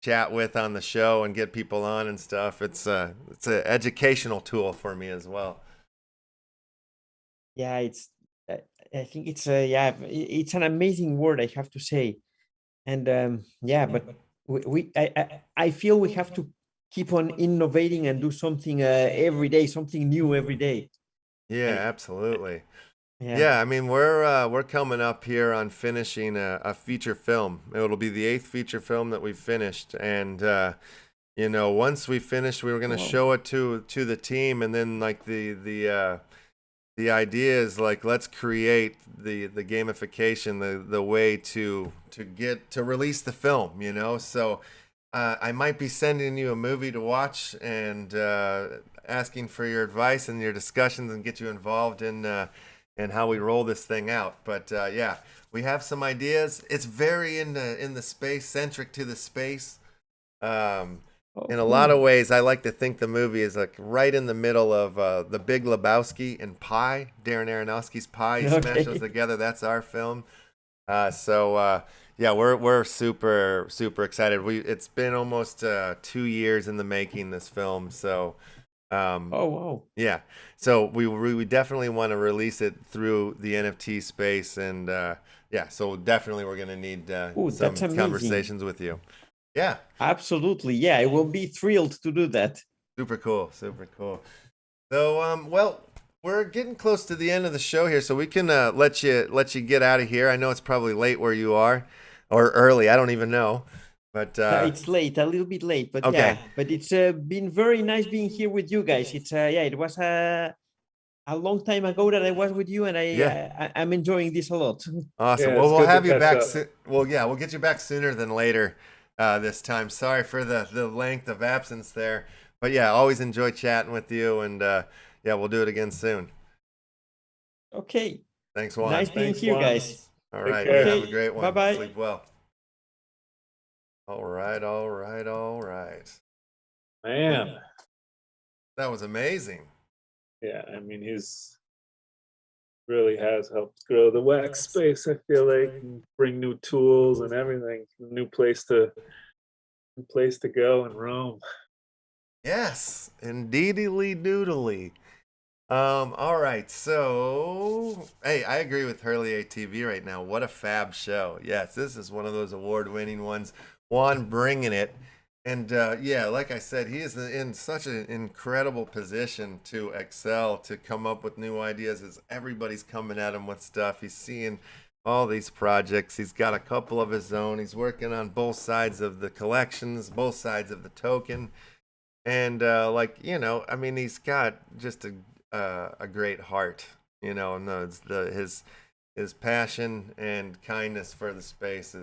chat with on the show and get people on and stuff. It's an educational tool for me as well. Yeah, I think it's an amazing word, I have to say. And yeah, but I feel we have to keep on innovating and do something every day, something new every day. Yeah, And absolutely. yeah. Yeah, I mean we're coming up here on finishing a feature film. It'll be the 8th feature film that we've finished, and you know, once we finish, we were going to show it to the team, and then like the idea is like let's create the gamification, the way to release the film. You know, so I might be sending you a movie to watch and asking for your advice and your discussions and get you involved in. And how we roll this thing out. But yeah, we have some ideas. It's very in the space, centric to the space. In a lot of ways, I like to think the movie is like right in the middle of The Big Lebowski and Pi, Darren Aronofsky's Pi. You smash those together. That's our film. So yeah, we're super excited. It's been almost 2 years in the making, this film. So. Oh wow! Yeah, so we definitely want to release it through the NFT space, and yeah, so definitely we're gonna need some conversations with you. Yeah, absolutely. Yeah, I will be thrilled to do that. Super cool. So well, we're getting close to the end of the show here, so we can let you get out of here. I know it's probably late where you are, or early. I don't even know. But it's late, a little bit late, but okay. Yeah, but it's been very nice being here with you guys. It's it was a a long time ago that I was with you, and I'm enjoying this a lot. Awesome. Yeah, well, it's we'll good to have you catch back up. soon. Well, yeah, we'll get you back sooner than later this time. Sorry for the length of absence there. But yeah, always enjoy chatting with you. And yeah, we'll do it again soon. Okay. Thanks, Juan. Nice being Thanks, here, Juan. guys. All Take right. care. You have a Okay. great one. Bye-bye. Sleep well. All right. All right. All right. Man. That was amazing. Yeah, I mean, he's really has helped grow the wax space, I feel like, and bring new tools and everything. New place to go and roam. Yes, indeedly doodly. All right, so hey, I agree with Hurley ATV right now. What a fab show. Yes, this is one of those award-winning ones. Juan bringing it. And yeah, like I said, he is in such an incredible position to excel, to come up with new ideas as everybody's coming at him with stuff. He's seeing all these projects. He's got a couple of his own. He's working on both sides of the collections, both sides of the token. And like, you know, I mean, he's got just a great heart, you know, and his passion and kindness for the space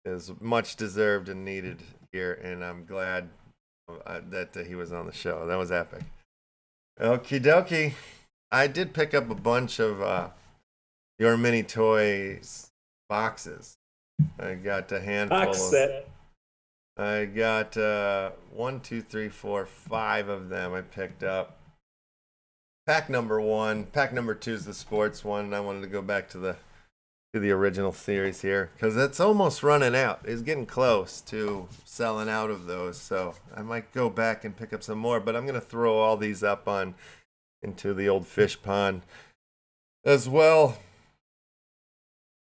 is much deserved and needed here, and I'm glad that he was on the show. That was epic. Okie dokie. I did pick up a bunch of your mini toys boxes. I got a handful Box of. set. I got 1, 2, 3, 4, 5 of them. I picked up. Pack number 1. Pack number 2 is the sports one. And I wanted to go back to the original series here because it's almost running out. It's getting close to selling out of those, so I might go back and pick up some more. But I'm gonna throw all these up into the old fish pond as well.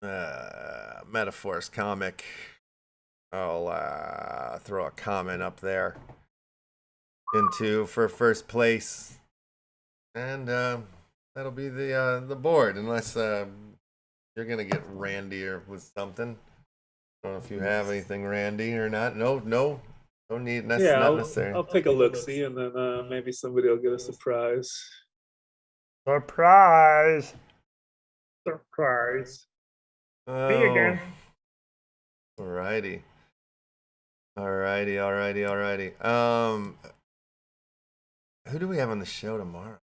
METAVERSE comic. I'll throw a comment up there for first place, and that'll be the board unless you're gonna get randier with something. I don't know if you have anything randy or not. No need. That's Yeah, not necessary. I'll take a look, see, and then maybe somebody will get a surprise. Surprise! Surprise. Oh. Me again. Alrighty. Who do we have on the show tomorrow?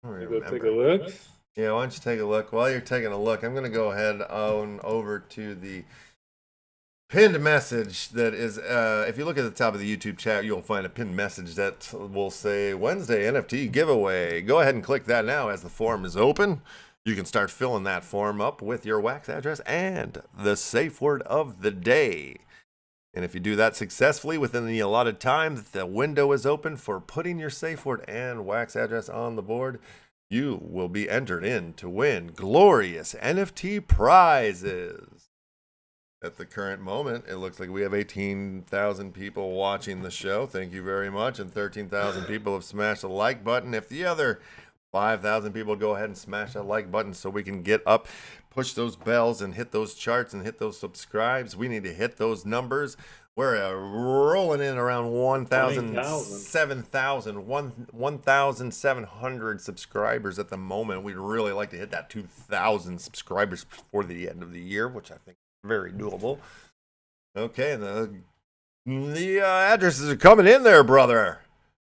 I don't You remember. go take a look. Yeah, why don't you take a look? While you're taking a look, I'm going to go ahead on over to the pinned message that is, if you look at the top of the YouTube chat, you'll find a pinned message that will say Wednesday NFT giveaway. Go ahead and click that now as the form is open. You can start filling that form up with your wax address and the safe word of the day. And if you do that successfully within the allotted time, the window is open for putting your safe word and wax address on the board. You will be entered in to win glorious NFT prizes. At the current moment, it looks like we have 18,000 people watching the show. Thank you very much. And 13,000 people have smashed the like button. If the other 5,000 people go ahead and smash that like button so we can get up, push those bells and hit those charts and hit those subscribes. We need to hit those numbers. We're rolling in around 1,700 subscribers at the moment. We'd really like to hit that 2,000 subscribers before the end of the year, which I think is very doable. Okay, the addresses are coming in there, brother.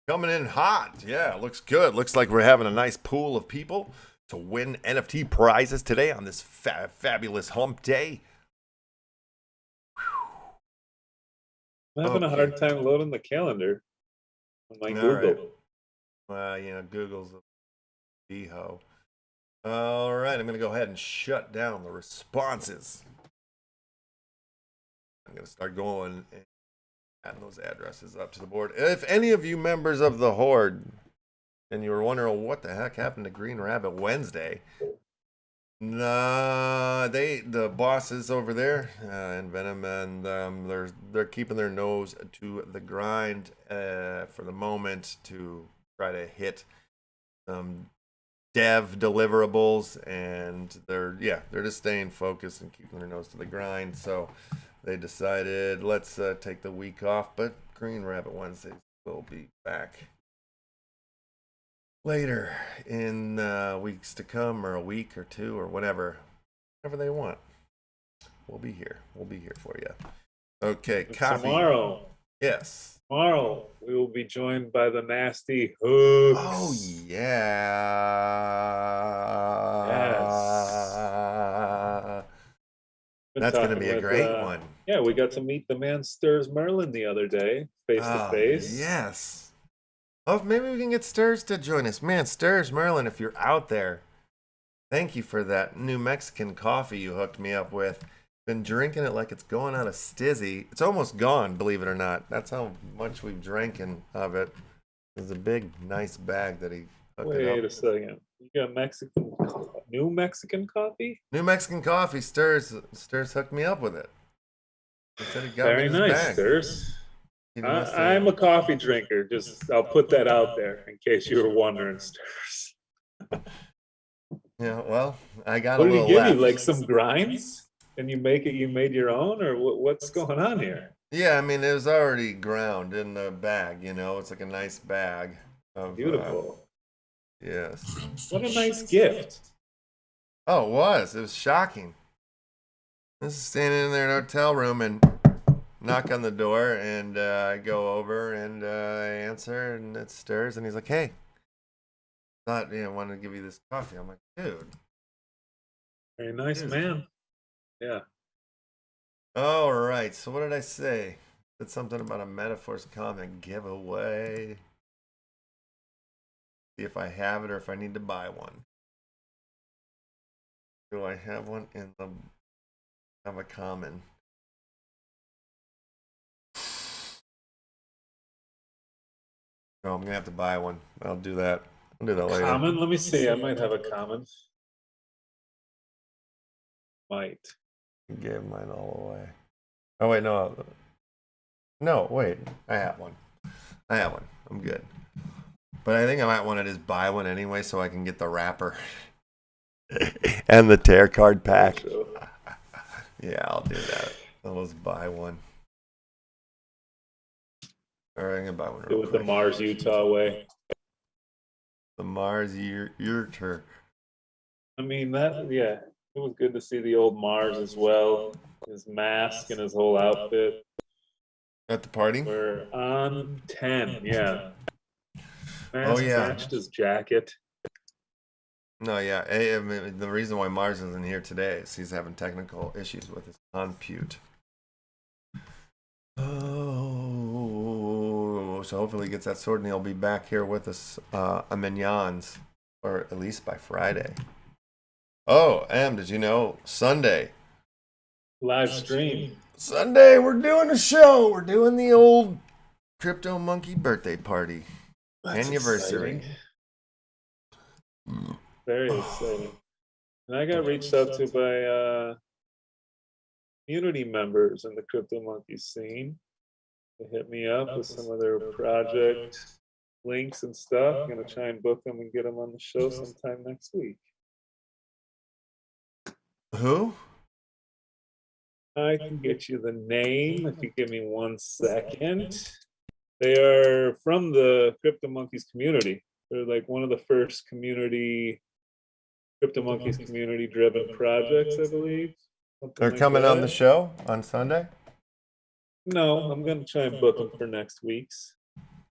Coming in hot. Yeah, looks good. Looks like we're having a nice pool of people to win NFT prizes today on this fabulous hump day. I'm having a hard time loading the calendar on my Google. Well, you know, Google's a b-ho. All right, I'm going to go ahead and shut down the responses. I'm going to start going and adding those addresses up to the board. If any of you members of the Horde, and you were wondering what the heck happened to Green Rabbit Wednesday, the bosses over there in Venom, and they're keeping their nose to the grind for the moment to try to hit dev deliverables, and they're just staying focused and keeping their nose to the grind. So they decided, let's take the week off, but Green Rabbit Wednesdays will be back. later in weeks to come, or a week or two, or whenever they want. We'll be here. We'll be here for you. Okay, copy. Tomorrow. Yes. Tomorrow we will be joined by the Nasty Hooks. Oh yeah. That's going to be a great one. Yeah, we got to meet the man Stirs Merlin the other day, face to face. Yes. Oh, maybe we can get Stirs to join us. Man, Stirs Merlin, if you're out there, thank you for that New Mexican coffee you hooked me up with. Been drinking it like it's going out of stizzy. It's almost gone, believe it or not. That's how much we've drinking of it. There's a big, nice bag that he hooked it up. Wait a second. You got New Mexican coffee? New Mexican coffee. Stirs hooked me up with it. He said he got Very me this nice, bag. Stirs. I'm a coffee drinker. Just I'll put that out there in case you were wondering, Stirs. Yeah, well, I got what a little did he give left. you? Like some grinds? And you made your own, or what's going on here? Yeah, I mean, it was already ground in the bag, you know. It's like a nice bag. Beautiful. Yes. What a nice gift. Oh, it was. It was shocking. This is standing in their hotel room and knock on the door, and I go over and I answer, and it Stirs, and he's like, "Hey, I wanted to give you this coffee." I'm like, "Dude." Very nice man. Yeah. All right. So what did I say? Said something about a METAVERSE comic giveaway. See if I have it or if I need to buy one. Do I have one in the have a common? No, I'm gonna have to buy one. I'll do that. I'll do that later. Common? Let me see. I might have a common. Might. I gave mine all away. Oh wait, no. No, wait. I have one. I'm good. But I think I might want to just buy one anyway so I can get the wrapper. And the tear card pack. Yeah, I'll do that. I'll just buy one. All right, I'm gonna buy one. Do it the Mars, Utah way. The Mars Yurter. I mean yeah. It was good to see the old Mars as well. His mask and his whole outfit. At the party? We're on 10, yeah. Mask matched his jacket. No, yeah. I mean, the reason why Mars isn't here today is he's having technical issues with his compute. Oh, so hopefully he gets that sorted and he'll be back here with us, Mignons, or at least by Friday. Oh, did you know Sunday? Live stream. Sunday, we're doing a show. We're doing the old Crypto Monkey birthday party. That's anniversary. Exciting. Very exciting. And I got reached out to by community members in the Crypto Monkey scene. They hit me up with some of their project links and stuff. I'm going to try and book them and get them on the show sometime next week. Who? I can get you the name if you give me 1 second. They are from the Crypto Monkeys community. They're like one of the first Crypto Monkeys community driven projects, I believe. They're coming on the show on Sunday? No, I'm going to try and book them for next week's.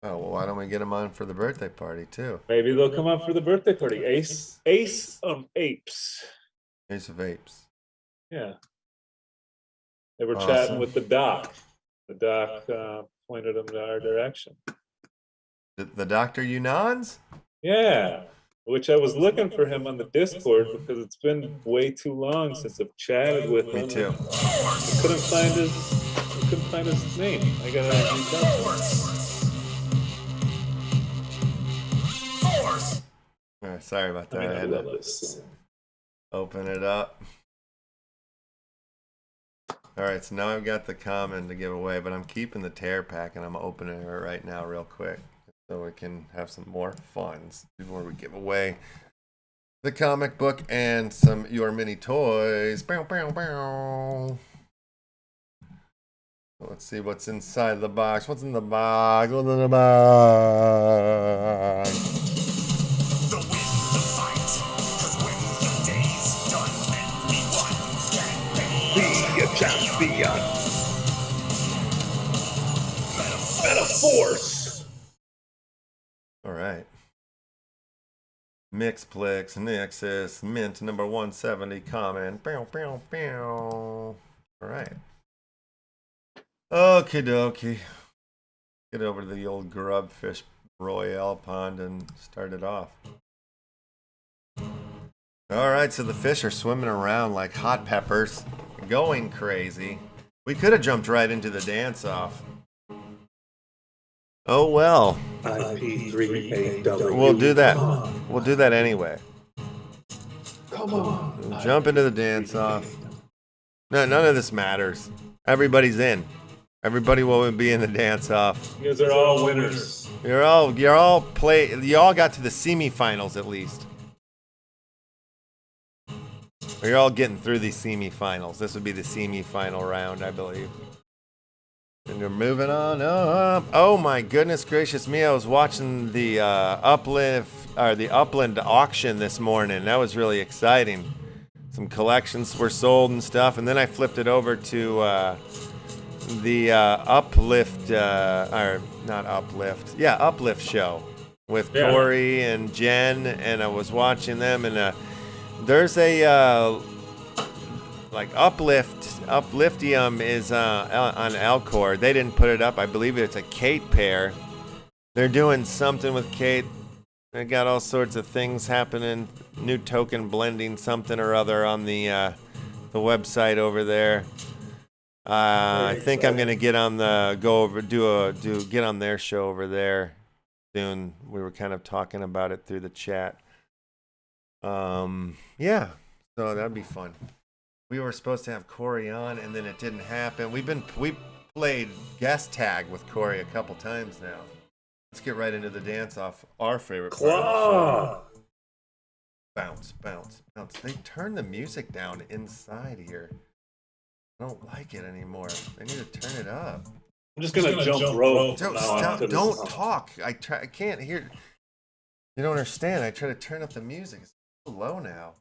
Oh, well, why don't we get them on for the birthday party, too? Maybe they'll come out for the birthday party. Ace of Apes. Ace of Apes. Yeah. They were chatting with the doc. The doc pointed them to our direction. The Dr. Unans? Yeah. Which I was looking for him on the Discord because it's been way too long since I've chatted with him. Me too. I couldn't find his name. I gotta reach out to him. All right, sorry about that. I had to open it up. All right, so now I've got the common to give away, but I'm keeping the tear pack and I'm opening it right now real quick so we can have some more funds before we give away the comic book and some your mini toys. Bow, bow, bow. Let's see what's inside the box. What's in the box? What's in the box? champion. METAVERSE. All right. Mixplex, Nexus, Mint number 170, comment. Bow, bow, bow. All right. Okie dokie. Get over to the old grubfish royale pond and start it off. All right, so the fish are swimming around like hot peppers, going crazy. We could have jumped right into the dance-off. Oh well. IP38W. We'll do that. We'll do that anyway. Come on. Jump into the dance-off. No, none of this matters. Everybody's in. Everybody will be in the dance-off. You guys are all winners. You all got to the semifinals at least. You're all getting through these semifinals. This would be the semifinal round, I believe. And you're moving on up. Oh my goodness gracious me! I was watching the Upland auction this morning. That was really exciting. Some collections were sold and stuff, and then I flipped it over to the Uplift Uplift show with Corey and Jen, and I was watching them, and there's a like Upliftium is on Alcor. They didn't put it up. I believe it's a Kate pair. They're doing something with Kate. They got all sorts of things happening. New token blending something or other on the website over there. I think I'm gonna get on get on their show over there soon. We were kind of talking about it through the chat. Yeah, so that'd be fun. We were supposed to have Corey on, and then it didn't happen. We played guest tag with Corey a couple times now. Let's get right into the dance off. Our favorite part of the show. Bounce, bounce, bounce. They turned the music down inside here. I don't like it anymore. They need to turn it up. I'm just gonna jump rope. Don't talk. I can't hear. You don't understand. I try to turn up the music. It's so low now.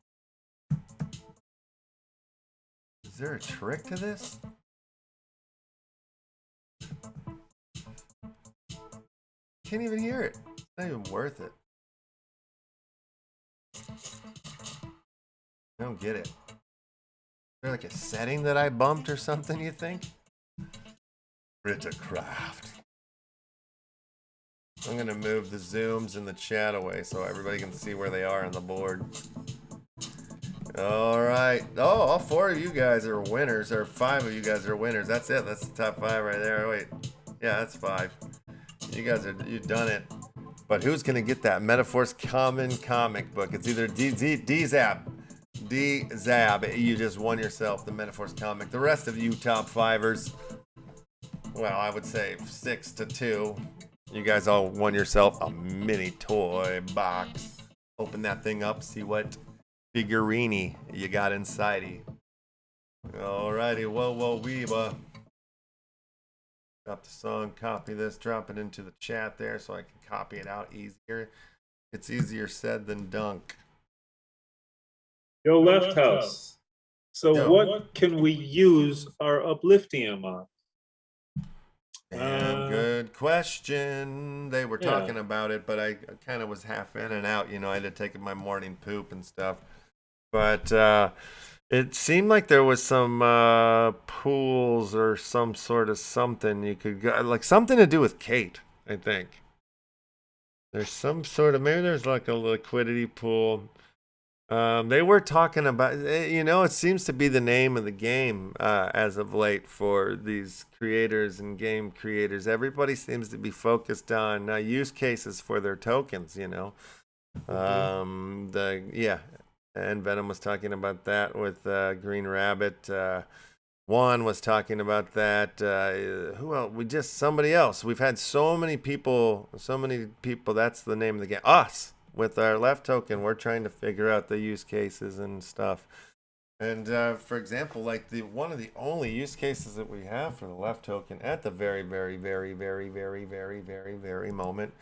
Is there a trick to this? Can't even hear it. It's not even worth it. I don't get it. Is there like a setting that I bumped or something, you think? Craft. I'm going to move the zooms and the chat away so everybody can see where they are on the board. All right. Oh, all 4 of you guys are winners, or 5 of you guys are winners. That's it. That's the top 5 right there. Wait. Yeah, that's 5. You've done it. But who's going to get that METAVERSE common comic book? It's either D-Zab. You just won yourself the METAVERSE comic. The rest of you top 5ers, well, I would say 6-2. You guys all won yourself a mini toy box. Open that thing up, see what figurini you got inside. Alrighty, whoa, weeba. Drop the song, copy this, drop it into the chat there so I can copy it out easier. It's easier said than dunk. Yo, LEFTHOUSE. So what can we use our Upliftium on? Good question. They were talking about it, but I kind of was half in and out. You know, I had to take my morning poop and stuff. But it seemed like there was some pools or some sort of something you could go, like something to do with Kate, I think. There's some sort of, maybe there's like a liquidity pool. They were talking about, you know, it seems to be the name of the game as of late for these creators and game creators. Everybody seems to be focused on use cases for their tokens, you know. And Venom was talking about that with Green Rabbit. Juan was talking about that. Who else? Somebody else. We've had so many people. That's the name of the game. Us. With our left token, we're trying to figure out the use cases and stuff. And for example, like one of the only use cases that we have for the left token at the very, very, very, very, very, very, very, very moment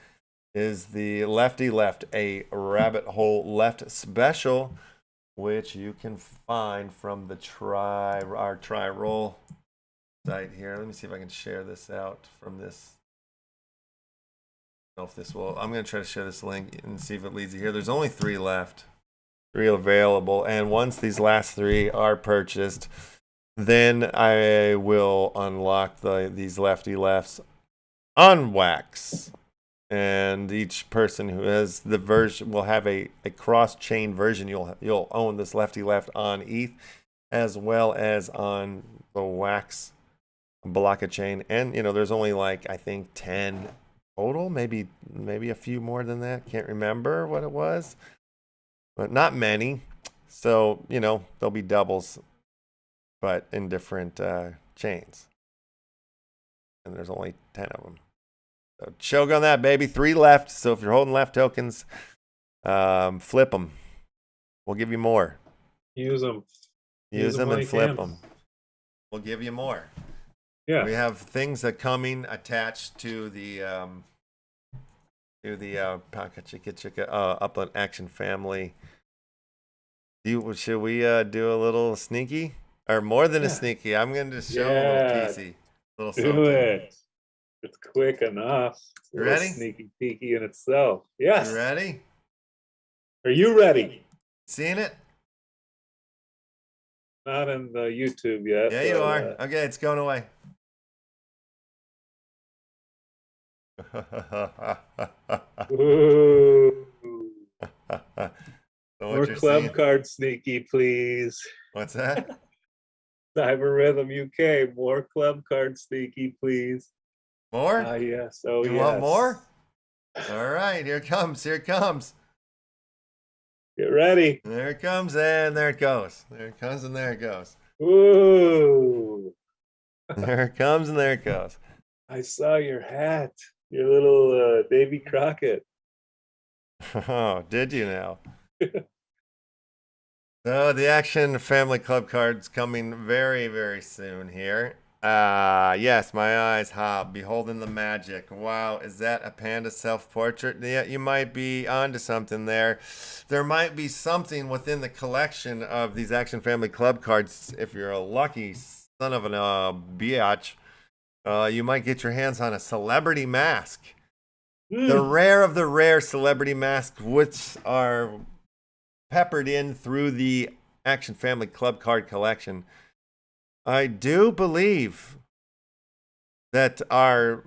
is the Lefty Left, a rabbit hole left special. which you can find from the our try roll site here. Let me see if I can share this out from this. I don't know if this will. I'm going to try to share this link and see if it leads you here. There's only 3 left, 3 available, and once these last 3 are purchased, then I will unlock these lefty lefts on wax. And each person who has the version will have a cross-chain version. You'll own this lefty left on ETH as well as on the wax blockchain. And there's only like I think 10 total, maybe a few more than that. Can't remember what it was, but not many. So there'll be doubles, but in different chains. And there's only 10 of them. So choke on that, baby. 3 left. So if you're holding left tokens, flip them. We'll give you more. Use them. Use them and flip them. We'll give you more. Yeah. We have things that coming attached to the Upland Action family. Should we do a little sneaky or more than a sneaky? I'm going to show a little teasy. Little something. Do it. It's quick enough. You ready? Sneaky peeky in itself. Yes. You ready? Are you ready? Seeing it? Not in the YouTube yet. Yeah, you are. Okay, it's going away. Ooh. More club seeing? card sneaky, please. What's that? Cyber Rhythm UK. More club card sneaky, please. More? Yes. Oh, you yes. want more? All right, here it comes. Here it comes. Get ready. There it comes, and there it goes. There it comes, and there it goes. Ooh. There it comes, and there it goes. I saw your hat. Your little Davy Crockett. Oh, did you now? So the Action Family Club card's coming very, very soon here. Yes, my eyes hop, beholding the magic. Wow, is that a panda self-portrait? Yeah, you might be onto something there. There might be something within the collection of these Action Family Club cards. If you're a lucky son of a biatch, you might get your hands on a celebrity mask. The rare of the rare celebrity masks, which are peppered in through the Action Family Club card collection. I do believe that our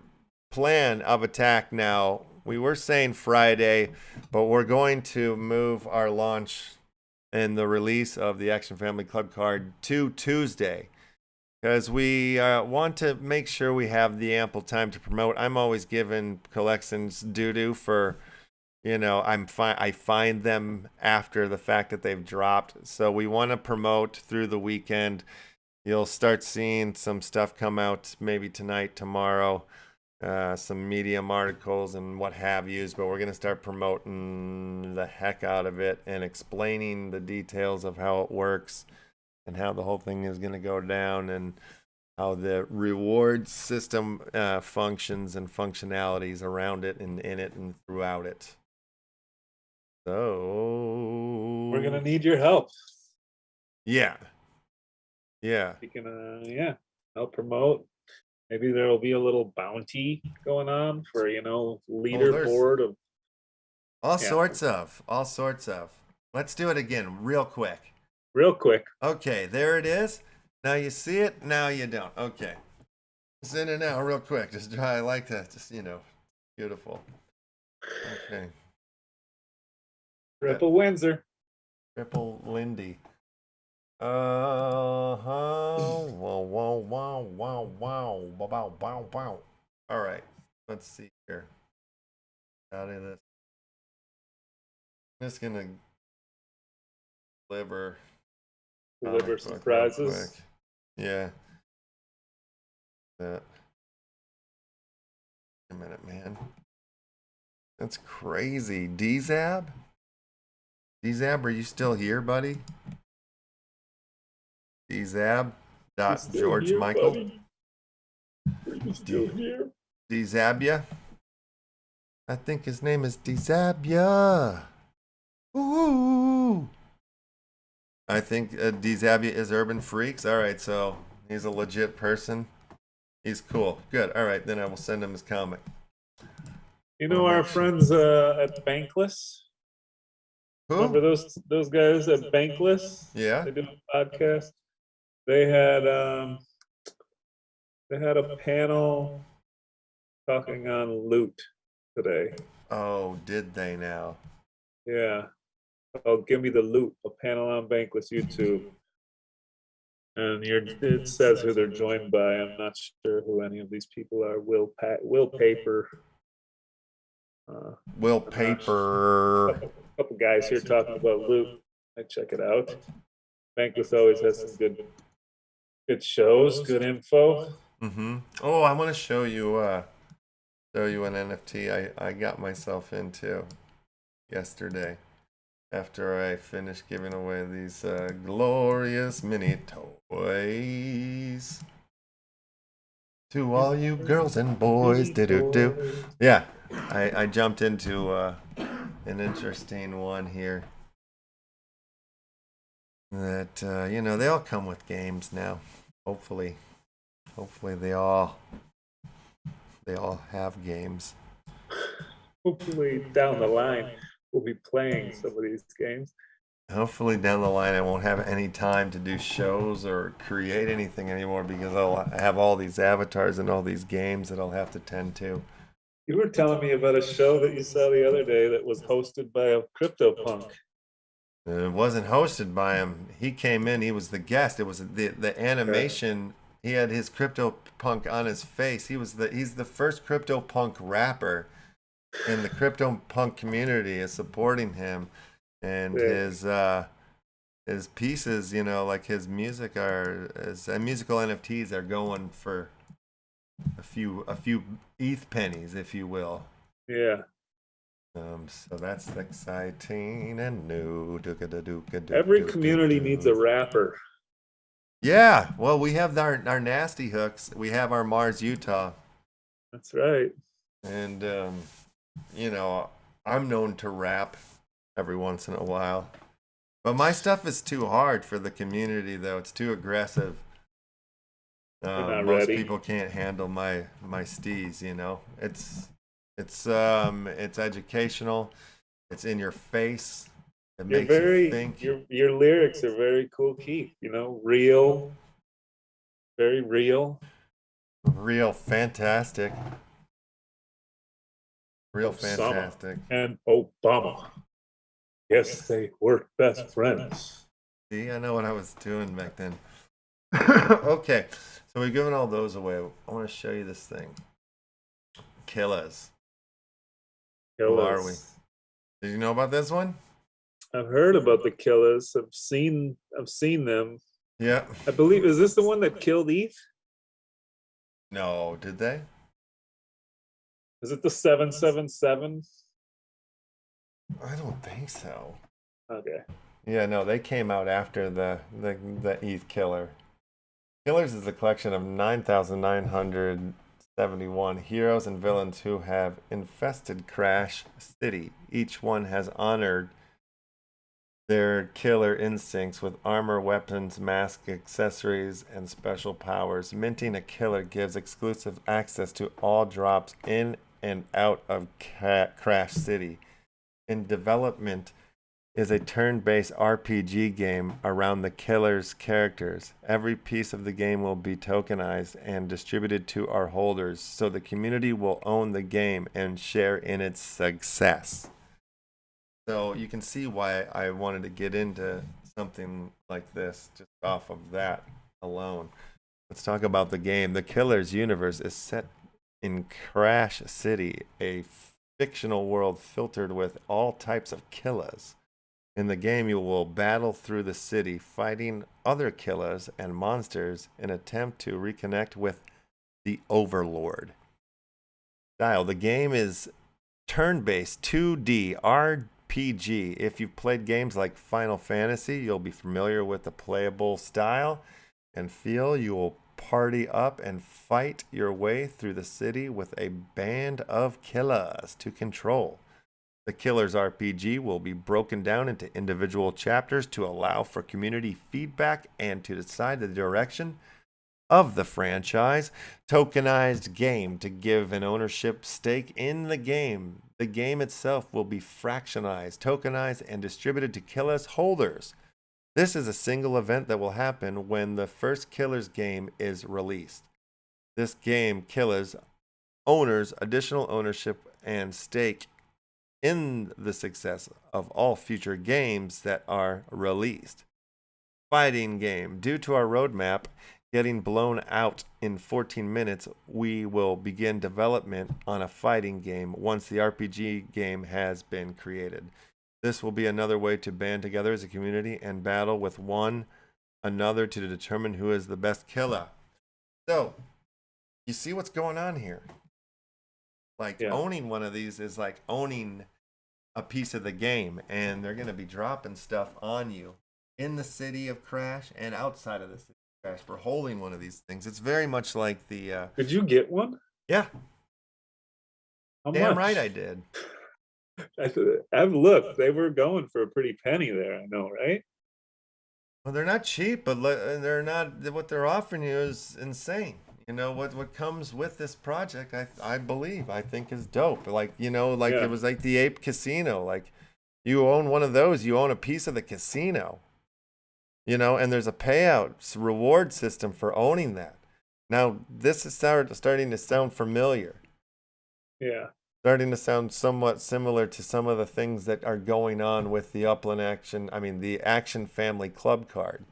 plan of attack now, we were saying Friday, but we're going to move our launch and the release of the Action Family Club card to Tuesday, because we want to make sure we have the ample time to promote. I'm always giving collections doo-doo for, I find them after the fact that they've dropped. So we want to promote through the weekend. You'll start seeing some stuff come out maybe tonight, tomorrow, some Medium articles and what have yous, but we're going to start promoting the heck out of it and explaining the details of how it works and how the whole thing is going to go down and how the reward system functions and functionalities around it and in it and throughout it. So we're going to need your help. Yeah. Yeah. You can, help promote. Maybe there will be a little bounty going on for, leaderboard of all sorts of. Let's do it again real quick. Okay, there it is. Now you see it, now you don't. Okay. It's in and out real quick. Just try. I like that. Just, beautiful. Okay. Triple Windsor. Triple Lindy. Wow. All right. Let's see here. Out of this. I'm just gonna deliver surprises. Yeah. That. A minute, man. That's crazy. DZAB? DZAB, are you still here, buddy? DZAB. George Michael. Buddy? Are you still here? Dzabia. I think his name is Dzabia. Ooh. I think Dzabia is Urban Freaks. All right, so he's a legit person. He's cool. Good. All right, then I will send him his comic. You know I'll our make sure. friends at Bankless? Remember Who? those guys at Bankless? Yeah. They do a podcast. They had a panel talking on loot today. Oh, did they now? Yeah. Oh, give me the loot. A panel on Bankless YouTube. And it says who they're joined by. I'm not sure who any of these people are. Will Paper. Will Paper. Couple guys here talking about loot. I check it out. Bankless always has some good shows, good info. Oh, I want to show you an NFT I got myself into yesterday after I finished giving away these glorious mini toys to all you girls and boys. Do. Yeah, I jumped into an interesting one here that they all come with games now. Hopefully they all have games. Hopefully down the line we'll be playing some of these games. Hopefully down the line I won't have any time to do shows or create anything anymore because I'll have all these avatars and all these games that I'll have to tend to. You were telling me about a show that you saw the other day that was hosted by a CryptoPunk. It wasn't hosted by him. He came in, he was the guest. It was the animation. He had his CryptoPunk on his face. He's the first CryptoPunk rapper, and the CryptoPunk community is supporting him. And his pieces, like his music his musical NFTs are going for a few ETH pennies, if you will. Yeah. So that's exciting and new. Every community needs a rapper. Yeah, well, we have our nasty hooks. We have our Mars Utah. That's right. And I'm known to rap every once in a while. But my stuff is too hard for the community, though. It's too aggressive. Most people can't handle my steez, It's educational. It's in your face. It makes you think. Your lyrics are very cool, Keith. Real. Very real. Real fantastic. Real fantastic. And Obama. Yes, they were best friends. See, I know what I was doing back then. Okay, so we've given all those away. I want to show you this thing. Killers. Who are we? Did you know about this one? I've heard about the Killers. I've seen them. Yeah. I believe, is this the one that killed ETH? No, did they? Is it the 777? I don't think so. Okay. Yeah, no, they came out after the ETH killer. Killers is a collection of 9,971 heroes and villains who have infested Crash City. Each one has honored their killer instincts with armor, weapons, masks, accessories, and special powers. Minting a killer gives exclusive access to all drops in and out of Crash City. In development is a turn-based RPG game around the killer's characters. Every piece of the game will be tokenized and distributed to our holders, so the community will own the game and share in its success. So you can see why I wanted to get into something like this just off of that alone. Let's talk about the game. The Killer's universe is set in Crash City, a fictional world filtered with all types of killers. In the game, you will battle through the city, fighting other killers and monsters in an attempt to reconnect with the Overlord. The game is turn-based 2D RPG. If you've played games like Final Fantasy, you'll be familiar with the playable style and feel. You will party up and fight your way through the city with a band of killers to control. The Killers RPG will be broken down into individual chapters to allow for community feedback and to decide the direction of the franchise. Tokenized game to give an ownership stake in the game. The game itself will be fractionized, tokenized, and distributed to Killers holders. This is a single event that will happen when the first Killers game is released. This game, Killers, owners additional ownership and stake in the success of all future games that are released. Fighting game. Due to our roadmap getting blown out in 14 minutes, we will begin development on a fighting game once the RPG game has been created. This will be another way to band together as a community and battle with one another to determine who is the best killer. So, you see what's going on here? Like, owning one of these is like owning a piece of the game, and they're going to be dropping stuff on you in the city of Crash and outside of the city of Crash for holding one of these things. It's very much like the... Did you get one? Yeah. How Damn much? right I did. I've looked. They were going for a pretty penny there, I know, right? Well, they're not cheap, but they're not... What they're offering you is insane. You know, what comes with this project, I believe, I think is dope. Like, you know, like it was like the Ape Casino. Like, you own one of those, you own a piece of the casino. You know, and there's a payout reward system for owning that. Now, this is starting to sound familiar. Yeah. Starting to sound somewhat similar to some of the things that are going on with the Upland Action, the Action Family Club card.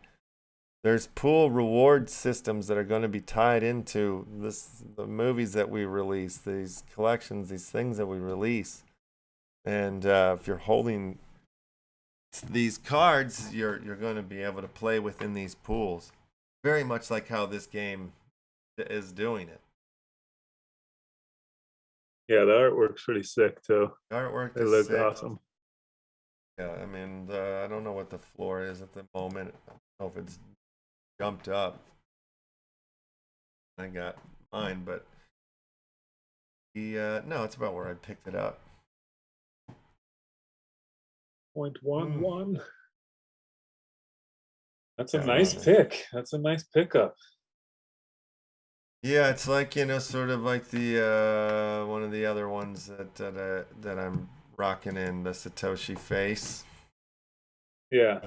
There's pool reward systems that are going to be tied into the movies that we release, these collections, these things that we release. And if you're holding these cards, you're going to be able to play within these pools. Very much like how this game is doing it. Yeah, the artwork's pretty sick too. The artwork It is looks sick. awesome. Yeah, I don't know what the floor is at the moment. I don't know if it's jumped up. I got mine, but no, it's about where I picked it up. 0.11. That's a nice pick. That's a nice pickup. Yeah, it's like, you know, sort of like the one of the other ones that I'm rocking in, the Satoshi face. Yeah.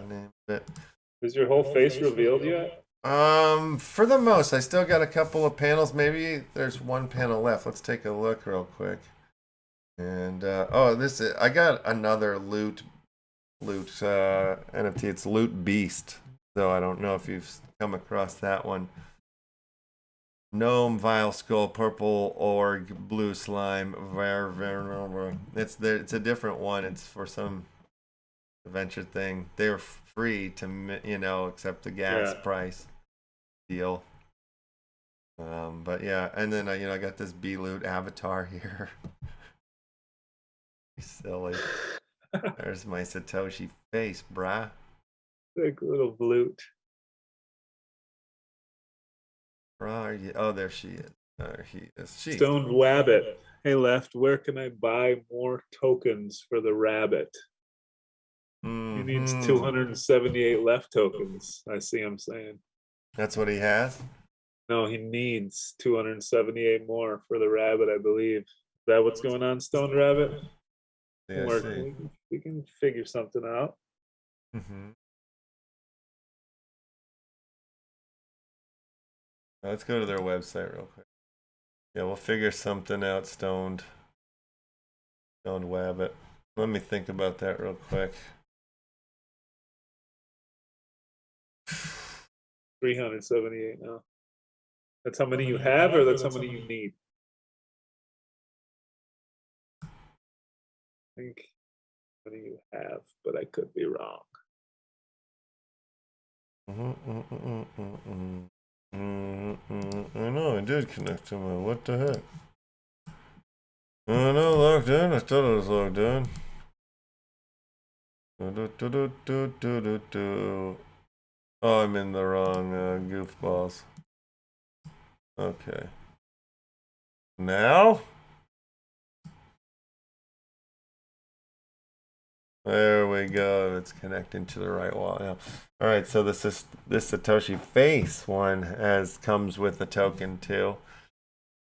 Is your whole face revealed yet? For the most, I still got a couple of panels. Maybe there's one panel left. Let's take a look real quick. And I got another loot NFT. It's Loot Beast. So I don't know if you've come across that one. Gnome, Vile Skull, Purple Org, Blue Slime, it's a different one. It's for some adventure thing. They're free to, you know, except the gas price deal. But yeah, and then I got this B-Loot avatar here. Silly. There's my Satoshi face, brah. Big little loot. Oh, there she is. He is. Stoned Wabbit. Hey, Left, where can I buy more tokens for the rabbit? He needs 278 Left tokens, I see him saying. That's what he has? No, he needs 278 more for the rabbit, I believe. Is that what's going on, Stoned Rabbit? Yeah, we can figure something out. Let's go to their website real quick. Yeah, we'll figure something out, Stoned Wabbit. Let me think about that real quick. 378 now. That's how many you have, or that's how many you need? I think how many you have, but I could be wrong. I know, I did connect to my, what the heck? I know, logged in, I thought I was logged in. Oh, I'm in the wrong goofballs. Okay. Now? There we go. It's connecting to the right wall now. All right, so this Satoshi face one comes with the token too.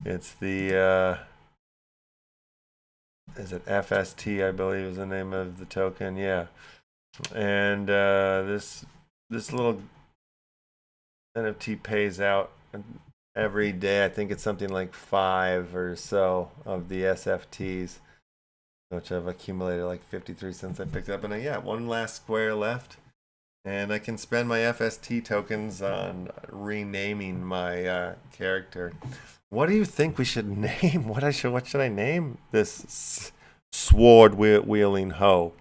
It's the is it FST, I believe is the name of the token. Yeah. And this little NFT pays out every day. I think it's something like 5 or so of the SFTs, which I've accumulated like 53 since I picked it up. And yeah, one last square left. And I can spend my FST tokens on renaming my character. What do you think we should name? What should I name this sword wielding hoe?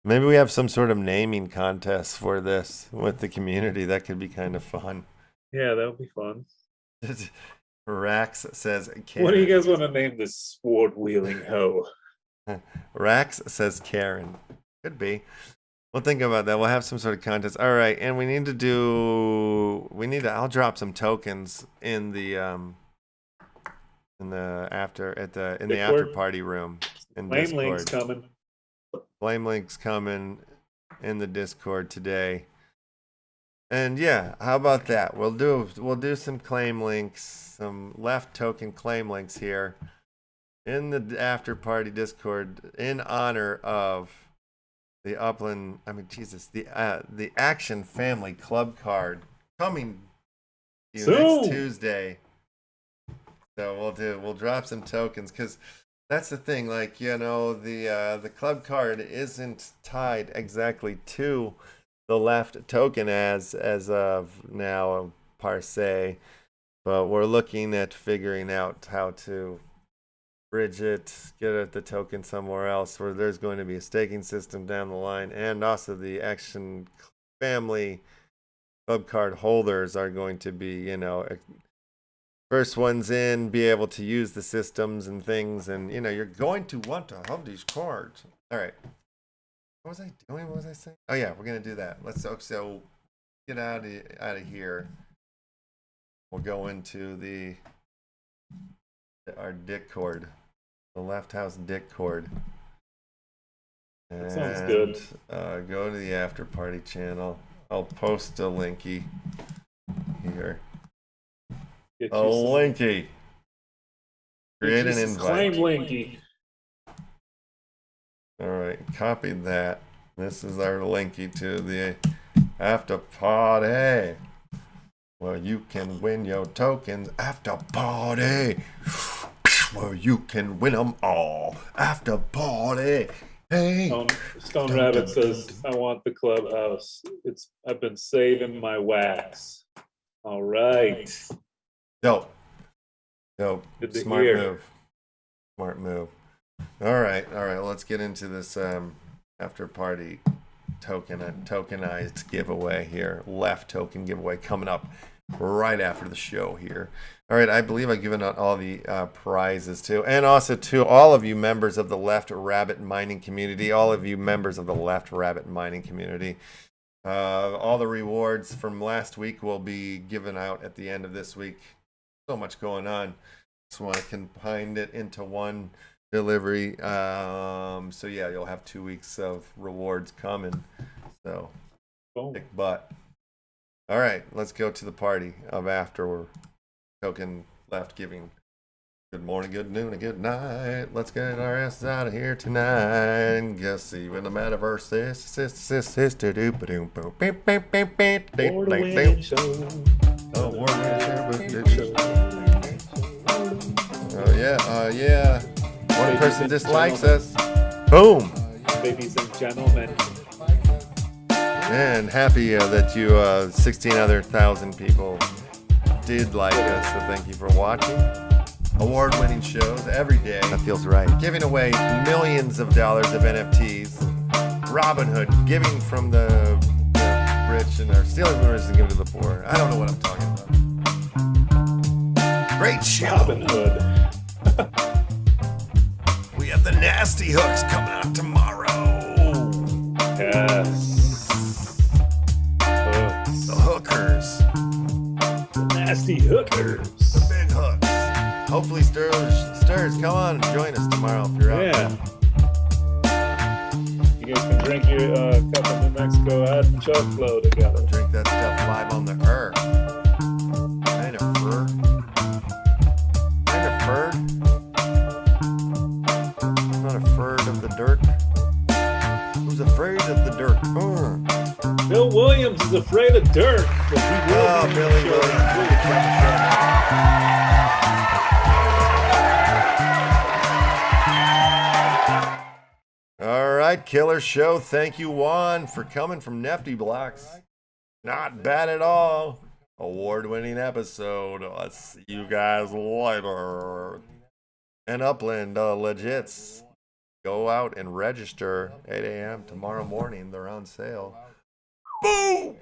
Maybe we have some sort of naming contest for this with the community. That could be kind of fun. Yeah, that would be fun. Rax says, Karen. What do you guys want to name this sword wielding hoe? Rax says Karen. Could be. We'll think about that. We'll have some sort of contest. All right, and I'll drop some tokens in the after party room in Discord. Link's coming. Flame Link's coming in the Discord today. And yeah, how about that? We'll do some claim links, some left token claim links here in the after party Discord in honor of the the Action Family Club card coming to you next Tuesday. So we'll drop some tokens because that's the thing. Like, the club card isn't tied exactly to the left token as of now per se, but we're looking at figuring out how to bridge it, get the token somewhere else where there's going to be a staking system down the line, and also the Action Family club card holders are going to be, first ones in, be able to use the systems and things, and you're going to want to have these cards. All right. What was I doing? What was I saying? Oh yeah, we're gonna do that. So get out of here. We'll go into our Discord, the LEFTHOUSE Discord. That sounds good. Go to the after party channel. I'll post a linky here. Linky. Create an invite. Claim linky. All right, copied that. This is our linky to the after party. Well, you can win your tokens after party. Well, you can win them all after party. Hey. Stone Rabbit says, I want the clubhouse. I've been saving my wax. All right. Dope. Smart move. All right. Let's get into this after party tokenized giveaway here. Left token giveaway coming up right after the show here. All right. I believe I've given out all the prizes too, and also to all of you members of the Left Rabbit mining community. All the rewards from last week will be given out at the end of this week. So much going on. Just want to combine it into one delivery. So yeah, you'll have 2 weeks of rewards coming. So kick butt. All right, let's go to the party of after token left giving. Good morning, good noon, and good night. Let's get our asses out of here tonight and go see when the metaverse yeah. One person dislikes us. Boom. Ladies and gentlemen. And happy that you 16,000 people did like us. So thank you for watching. Award-winning shows every day. That feels right. Giving away millions of dollars of NFTs. Robinhood giving from the rich and they're stealing from the rich and giving to the poor. I don't know what I'm talking about. Great show. Robinhood. We have the nasty hooks coming out tomorrow. Yes. The hookers. The nasty hookers. The big hooks. Hopefully, Stirs, come on and join us tomorrow if you're out. Yeah. You guys can drink your cup of New Mexico hot chocolate together. Drink that stuff live on the earth. Kind of fur. Kind of furred. Not afraid of the dirt. Who's afraid of the dirt? Bill Williams is afraid of dirt. But he will bring Billy the show Williams. All right, killer show. Thank you, Juan, for coming from Neftyblocks. Not bad at all. Award-winning episode. Let's see you guys later. And Upland Legits. Go out and register 8 a.m. tomorrow morning. They're on sale. Boom!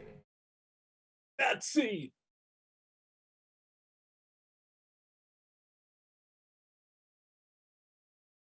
That's it.